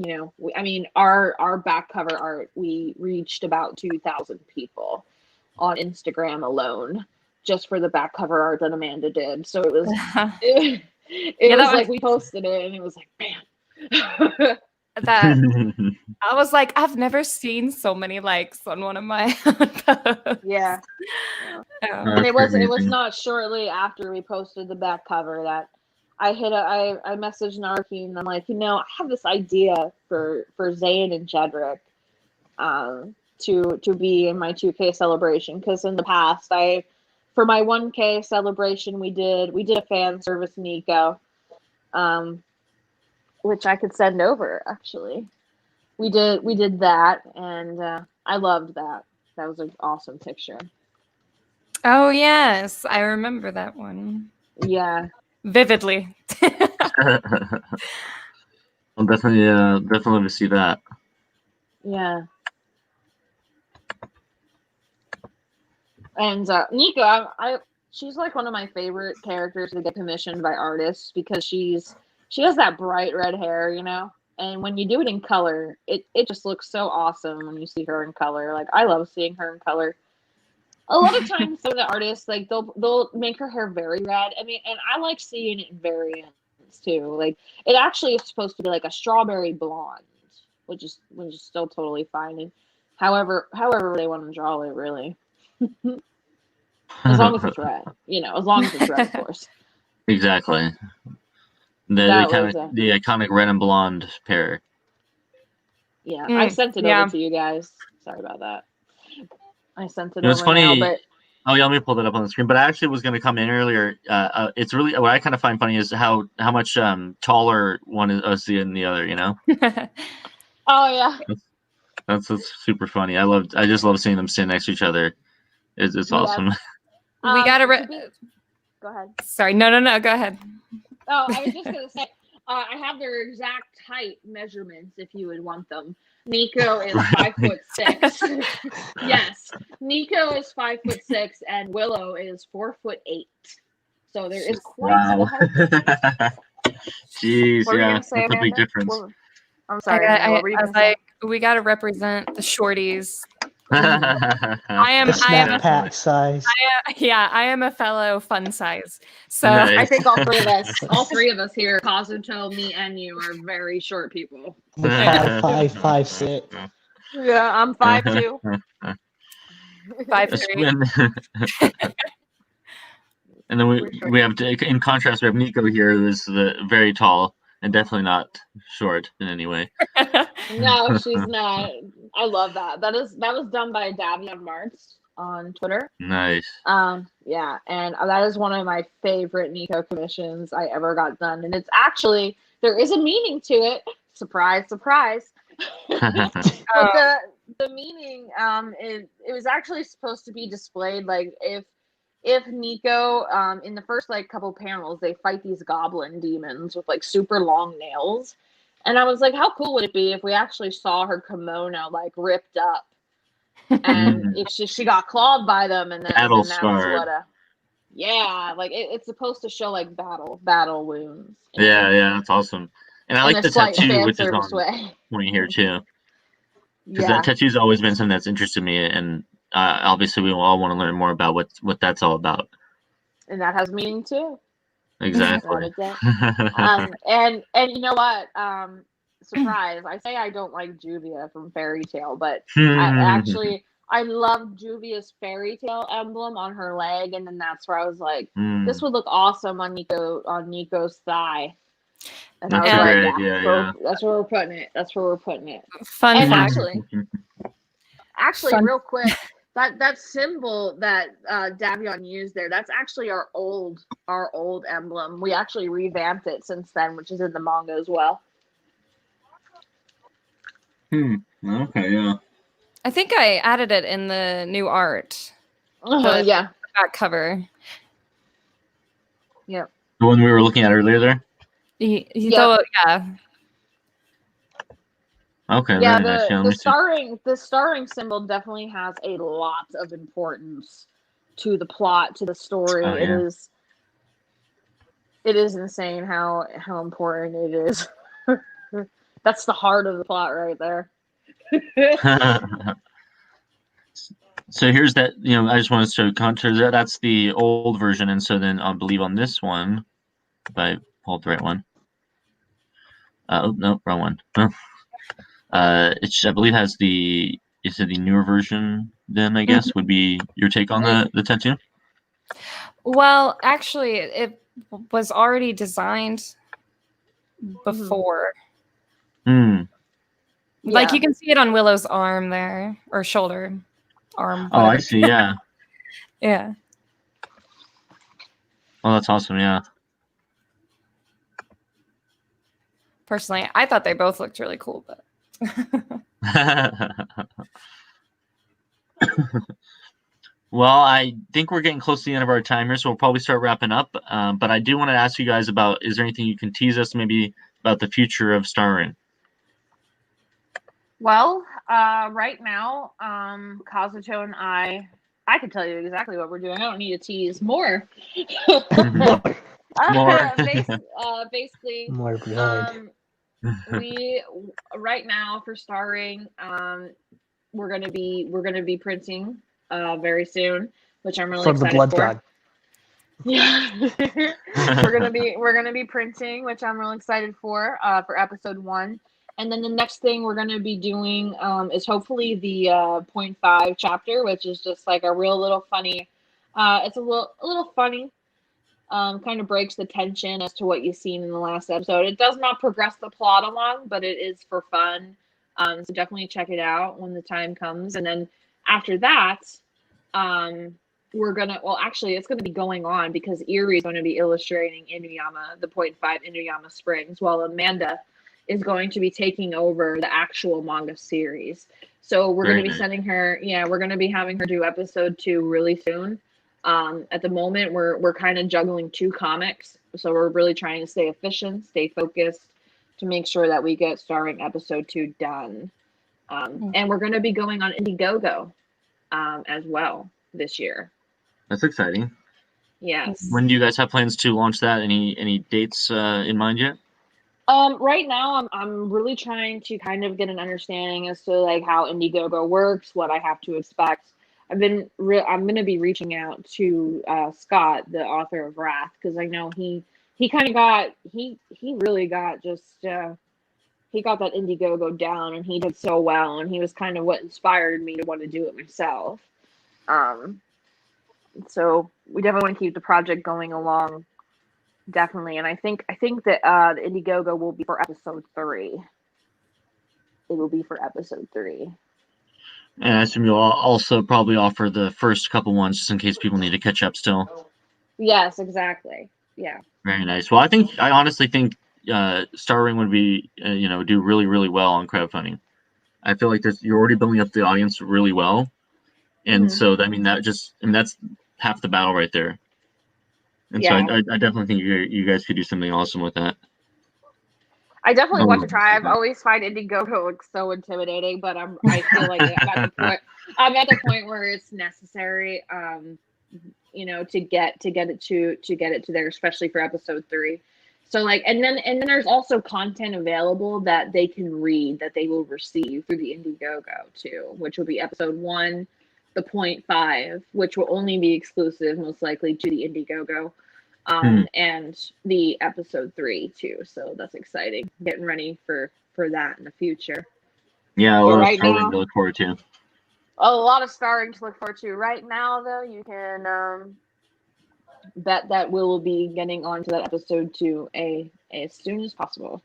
our back cover art, we reached about 2,000 people on Instagram alone, just for the back cover art that Amanda did. So it was, it was like we posted it, and it was like, bam. That I was like, I've never seen so many likes on one of my posts. Yeah. Yeah. And it was not shortly after we posted the back cover that I messaged Narukeen, and I'm like, I have this idea for Zane and Jedrick to be in my 2K celebration, because in the past for my 1K celebration we did a fan service Nico, which I could send over. Actually, we did that, and I loved that. That was an awesome picture. Oh yes, I remember that one. Yeah, vividly. I'll definitely to see that. Yeah. And Nico, she's like one of my favorite characters to get commissioned by artists, because she has that bright red hair, and when you do it in color, it just looks so awesome when you see her in color. Like, I love seeing her in color. A lot of times, some of the artists, like, they'll make her hair very red. I mean, and I like seeing it in variants too. Like, it actually is supposed to be like a strawberry blonde, which is still totally fine. And however they want to draw it, really. As long as it's red, as long as it's red, of course. Exactly. The iconic red and blonde pair. Yeah, I sent it over to you guys. Sorry about that. I sent it over funny. now, but oh yeah, let me pull that up on the screen. But I actually was going to come in earlier. It's really what I kind of find funny is how much taller one is than the other. Oh yeah. That's super funny. I just love seeing them stand next to each other. It's awesome. We gotta. Go ahead. Sorry, no, go ahead. Oh, I was just gonna say, I have their exact height measurements if you would want them. Nico is 5'6". Yes, Nico is 5'6", and Willow is 4'8". So there is quite some height. Jeez, What were you yeah, gonna say, that's a big difference. I'm sorry. I what were you was gonna like, we gotta represent the shorties. I am The snack pack size. I am a fellow fun size. So Nice. I think all three of us here, Kazuto, me, and you, are very short people. 5'6". Yeah, I'm 5'2". 5'3". And then we have in contrast, we have Nico here, who's very tall and definitely not short in any way. No, she's not. I love that. That was done by Davion Martz on Twitter. Nice. Yeah, and that is one of my favorite Nico commissions I ever got done, and it's actually, there is a meaning to it. Surprise, surprise. But the meaning, it was actually supposed to be displayed like if Nico, in the first couple panels, they fight these goblin demons with super long nails. And I was like, how cool would it be if we actually saw her kimono ripped up, and if she got clawed by them, and then Battle that's scarred. what it's supposed to show battle wounds. Yeah, that's awesome. And I like the tattoo, which is on way. point here too. Because Yeah. that tattoo's always been something that's interested me, and obviously we all want to learn more about what that's all about. And that has meaning too. Exactly. And you know what? Surprise! I say I don't like Juvia from Fairy Tail, but I love Juvia's Fairy Tail emblem on her leg, and then that's where I was like, this would look awesome on Nico's thigh. And that's I was a great like, idea. That's where we're putting it. That's where we're putting it. Fun and fact. Actually, real quick, that symbol that Davion used there, that's actually our old emblem. We actually revamped it since then, which is in the manga as well. Okay, yeah. I think I added it in the new art. Yeah. Back cover. Yep. The one we were looking at earlier there? Yeah. Okay, yeah, very nice. the starring symbol definitely has a lot of importance to the plot, to the story. Oh, yeah. It is insane how important it is. That's the heart of the plot right there. So here's that, I just wanted to counter that. That's the old version, and so then I believe on this one, if I pull up the right one. No, wrong one. I believe has the newer version. Then I guess would be your take on the tattoo. Well, actually, it was already designed before. Like you can see it on Willow's arm there, or shoulder, arm. Oh, I see. Yeah. Yeah. Oh, that's awesome. Yeah. Personally, I thought they both looked really cool, but. Well, I think we're getting close to the end of our time here, so we'll probably start wrapping up. But I do want to ask you guys about, is there anything you can tease us maybe about the future of Starring? Well, right now, Kazuto and I can tell you exactly what we're doing. I don't need to tease more. More. Basically, more blood. We right now for Starring, we're gonna be printing very soon, which I'm really excited for. The blood for. god. Yeah, we're gonna be printing, which I'm really excited for episode 1. And then the next thing we're going to be doing is hopefully the 0.5 chapter, which is just like a real little funny. It's a little funny. Kind of breaks the tension as to what you've seen in the last episode. It does not progress the plot along, but it is for fun. So definitely check it out when the time comes. And then after that, it's going to be going on because Erie is going to be illustrating Inuyama, the 0.5 Inuyama Springs, while Amanda is going to be taking over the actual manga series. So we're going to be sending her, we're going to be having her do episode 2 really soon. At the moment, we're kind of juggling 2 comics. So we're really trying to stay efficient, stay focused to make sure that we get Starring episode 2 done. And we're going to be going on Indiegogo as well this year. That's exciting. Yes. When do you guys have plans to launch that? Any dates in mind yet? Right now, I'm really trying to kind of get an understanding as to like how Indiegogo works, what I have to expect. I'm going to be reaching out to Scott, the author of Wrath, because I know he kind of got he really got he got that Indiegogo down, and he did so well, and he was kind of what inspired me to want to do it myself. So we definitely want to keep the project going along. Definitely, and I think that the Indiegogo will be for episode 3. It will be for episode 3. And I assume you'll also probably offer the first couple ones just in case people need to catch up still. Yes, exactly. Yeah. Very nice. Well, I honestly think Starring would be do really, really well on crowdfunding. I feel like you're already building up the audience really well, and so that's half the battle right there. And so I definitely think you guys could do something awesome with that. I definitely want to try. I've always find Indiegogo like so intimidating, but I feel like I'm at the point where it's necessary, to get it to there, especially for episode 3. So like, and then there's also content available that they can read that they will receive through the Indiegogo too, which will be episode 1, the .5, which will only be exclusive, most likely, to the Indiegogo, and the episode 3 too. So that's exciting. Getting ready for that in the future. Yeah, a But lot of right starring now- to look forward to. A lot of starring to look forward to. Right now, though, you can bet that we'll be getting onto that episode 2 as soon as possible.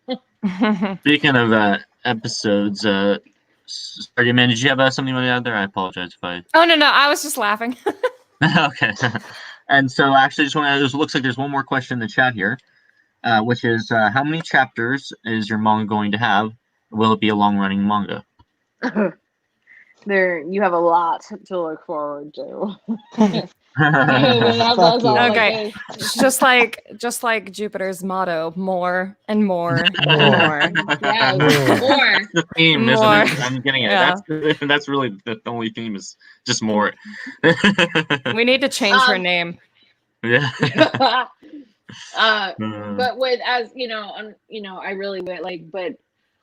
Speaking of episodes, sorry, man, did you have something you wanted to add there? I apologize if I. Oh, no, I was just laughing. Okay. And so actually, just want to. Looks like there's one more question in the chat here, which is how many chapters is your manga going to have? Will it be a long-running manga? There, you have a lot to look forward to. Fuck That's all I Okay. say. just like Jupiter's motto, more and more and More. more. Yeah, More. more. The theme, More. isn't it? I'm getting it. Yeah. That's really the only theme is just more. We need to change her name. Yeah. But with as I really went but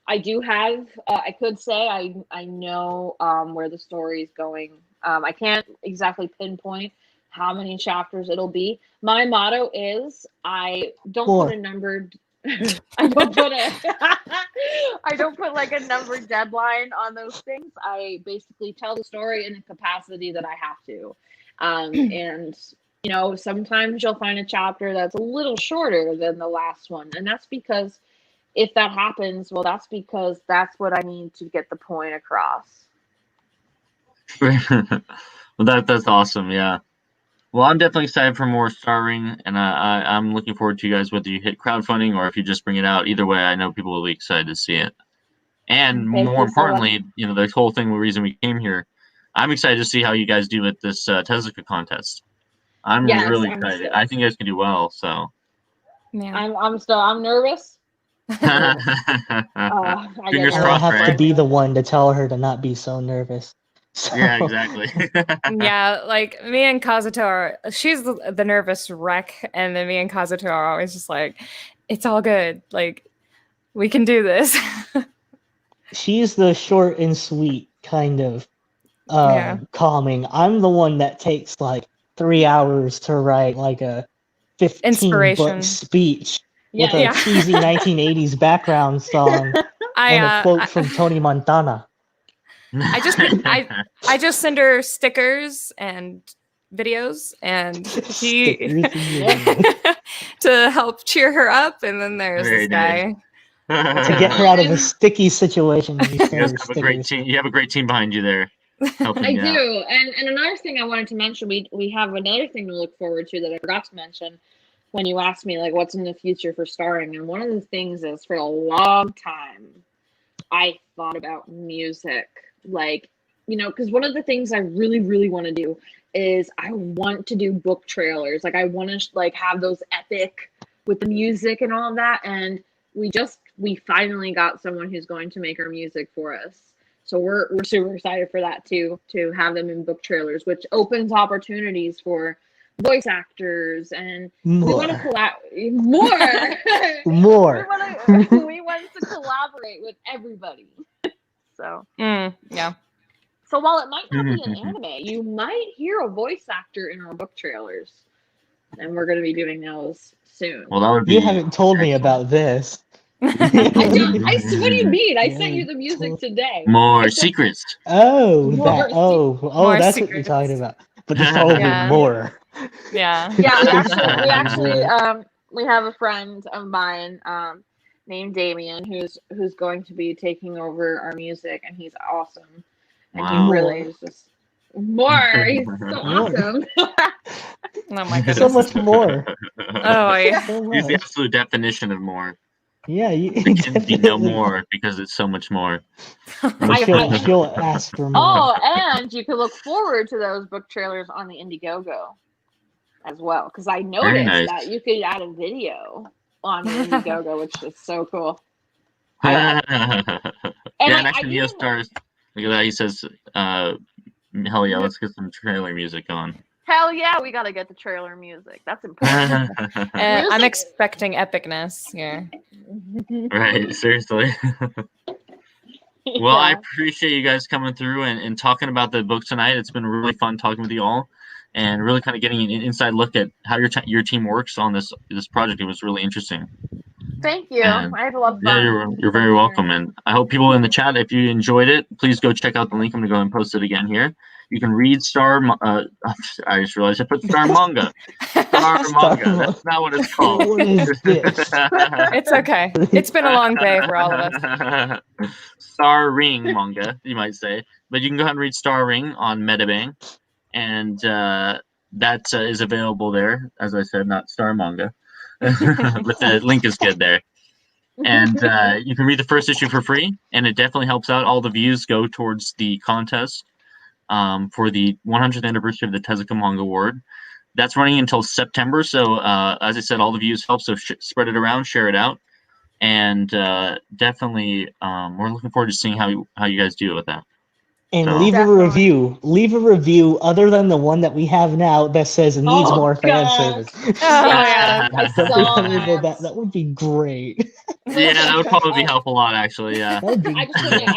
I do have I could say I know where the story is going. I can't exactly pinpoint how many chapters it'll be. My motto is I don't put a numbered I don't put like a numbered deadline on those things. I basically tell the story in the capacity that I have to. And sometimes you'll find a chapter that's a little shorter than the last one. And that's because if that happens, well, that's because that's what I need to get the point across. Well, that's awesome. Yeah. Well, I'm definitely excited for more starring, and I'm looking forward to you guys, whether you hit crowdfunding or if you just bring it out. Either way, I know people will be excited to see it. And Thank more you so importantly, the whole thing, the reason we came here, I'm excited to see how you guys do with this Tezuka contest. I'm really excited. I think you guys can do well. So. Yeah. I'm nervous. Fingers I crossed. have to be the one to tell her to not be so nervous. So. Yeah, exactly. Yeah, like me and Kazuto she's the nervous wreck, and then me and Kazuto are always just like, it's all good. Like, we can do this. She's the short and sweet kind of Yeah. calming. I'm the one that takes like 3 hours to write like a 15 Inspiration. book speech with a Yeah. cheesy 1980s background song and a quote from Tony Montana. I just send her stickers and videos, and she to help cheer her up. And then there's Very this guy. To get her out of a sticky situation. You You guys have a great team. You have a great team behind you there. I do. And another thing I wanted to mention, we have another thing to look forward to that I forgot to mention when you asked me like what's in the future for starring. And one of the things is for a long time I thought about music. Like, because one of the things I really, really want to do is I want to do book trailers. Like, I want to have those epic with the music and all of that. And we finally got someone who's going to make our music for us. So we're super excited for that too, to have them in book trailers, which opens opportunities for voice actors, and we want to more. We want to collaborate with everybody. So yeah. So while it might not be an anime, you might hear a voice actor in our book trailers, and we're going to be doing those soon. Well, that would be. You haven't told me about this. What do you mean? I sent you the music today. More secrets. Oh, More that's secrets. what you're talking about. But just all more. Yeah. Yeah, we have a friend of mine named Damien who's going to be taking over our music, and he's awesome. And Wow. he really is just more. He's so awesome. Oh my goodness. So much more. Oh yeah. So He's the much. absolute definition of more. Yeah, It can be no more because it's so much more. She'll ask for more. Oh, and you can look forward to those book trailers on the Indiegogo as well, because I noticed that you could add a video on the Indiegogo, which is so cool. Yeah, And and actually, Neo Stars. Look at that. He says, "Hell yeah, let's get some trailer music on." Hell yeah, we gotta get the trailer music. That's important. I'm expecting epicness here. Right, seriously. Well, I Yeah. appreciate you guys coming through and talking about the book tonight. It's been really fun talking with you all, and really kind of getting an inside look at how your team works on this project. It was really interesting. Thank you. And I had a lot of yeah, fun. you're very welcome. And I hope people in the chat, if you enjoyed it, please go check out the link. I'm gonna go and post it again here. You can read I just realized I put Star Manga. Star Manga. That's not what it's called. What is this? It's okay. It's been a long day for all of us. Star Ring Manga, you might say. But you can go ahead and read Star Ring on Metabang. And that is available there, as I said, not Star Manga. But the link is good there. And you can read the first issue for free, and it definitely helps out. All the views go towards the contest for the 100th anniversary of the Tezuka Manga Award. That's running until September, so as I said, all the views help, so spread it around, share it out, and definitely we're looking forward to seeing how you guys do with that. And So- leave a Definitely. review. Leave a review other than the one that we have now that says needs Oh, more fan God. service. Oh, yeah. I Something saw other than that. that would be great. Yeah, that would probably help a lot, actually. Yeah. That would be I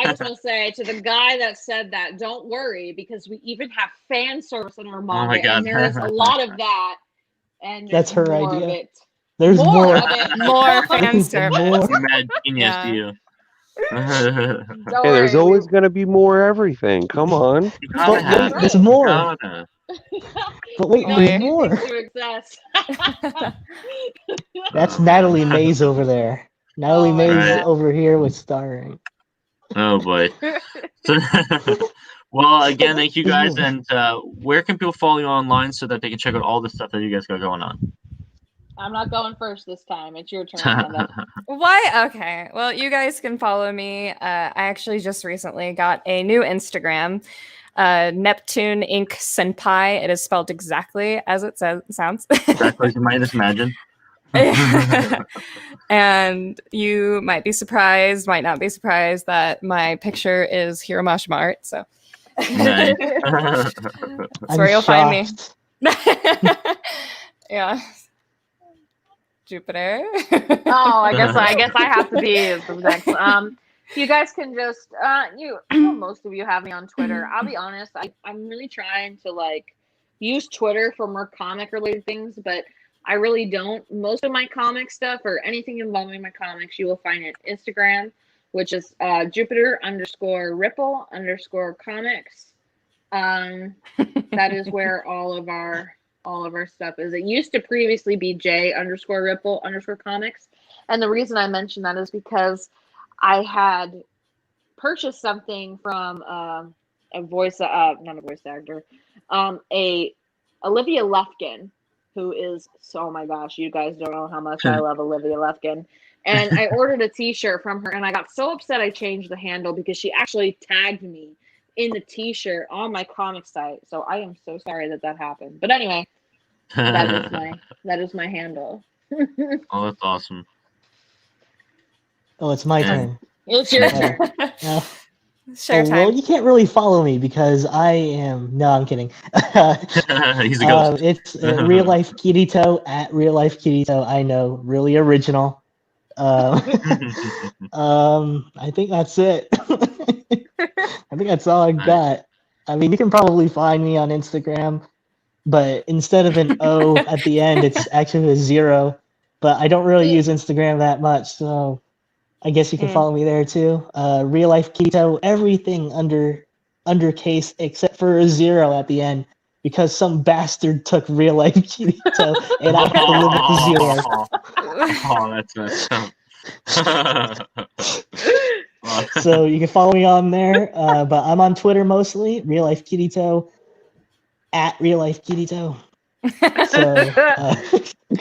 just want to say to the guy that said that, don't worry, because we even have fan service in our manga, my God. and there is a lot of that. And That's her more idea. Of it. There's More more. of it. More fan There's service. more. Mad genius, Yeah. you. Don't Hey, there's worry, always going to be more everything. Come on. You gotta But have wait, there's it. You more. gotta. But wait, Oh, there's yeah. more. to excess. That's Natalie Mays over there. Natalie Oh, Mays right. over here with starring. Oh boy. So, well, again, thank you guys. And where can people follow you online so that they can check out all the stuff that you guys got going on? I'm not going first this time. It's your turn, Amanda. Why? Okay. Well, you guys can follow me. I actually just recently got a new Instagram, Neptune Inc. Senpai. It is spelled exactly as it sounds. Exactly as you might just imagine. And you might be surprised, might not be surprised that my picture is Hiromashima art. So Nice. that's I'm where you'll find me. shocked. Yeah. Jupiter. Oh, I guess I have to be the next. You guys can just most of you have me on Twitter. I'll be honest, I'm really trying to like use Twitter for more comic related things, but I really don't. Most of my comic stuff or anything involving my comics, you will find it Instagram, which is Jupiter_Ripple_comics. That is where all of our stuff is. It used to previously be J_Ripple_comics. And the reason I mention that is because I had purchased something from not a voice actor, a Olivia Lufkin, who is, oh my gosh, you guys don't know how much I love Olivia Lufkin. And I ordered a t-shirt from her and I got so upset I changed the handle because she actually tagged me in the t-shirt on my comic site. So I am so sorry that happened. But anyway, that is my handle. Oh, that's awesome. Oh, it's my turn. It's your turn. Uh, Share well, time. you can't really follow me because I am. No, I'm kidding. He's a ghost. It's Real Life Kirito at Real Life Kirito. I know, really original. I think that's it. I think that's all I got. I mean, you can probably find me on Instagram, but instead of an O at the end, it's actually a 0. But I don't really use Instagram that much, so I guess you can follow me there too. Real Life Kirito, everything under case except for a 0 at the end, because some bastard took Real Life Kirito and I have to live with the 0. Oh, that's messed up. So you can follow me on there, but I'm on Twitter mostly, Real Life Kirito, at Real Life Kirito. So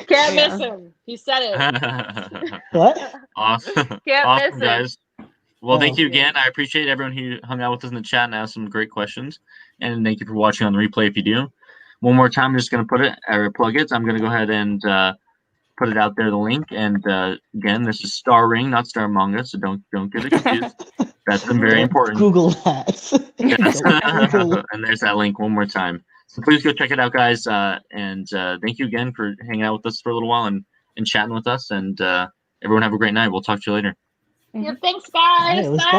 Can't miss him. He said it. what? Awesome, Can't awesome, miss it. guys. Well, thank you again. I appreciate everyone who hung out with us in the chat and asked some great questions. And thank you for watching on the replay if you do. One more time, I'm just going to plug it. I'm going to go ahead and put it out there, the link. And again, this is Star Ring, not Star Manga, so don't get it confused. That's very important. Google that. Yes. Don't Google. And there's that link one more time. So please go check it out, guys. And thank you again for hanging out with us for a little while and chatting with us. And everyone have a great night. We'll talk to you later. Yeah, thanks, All right, guys. it was Bye.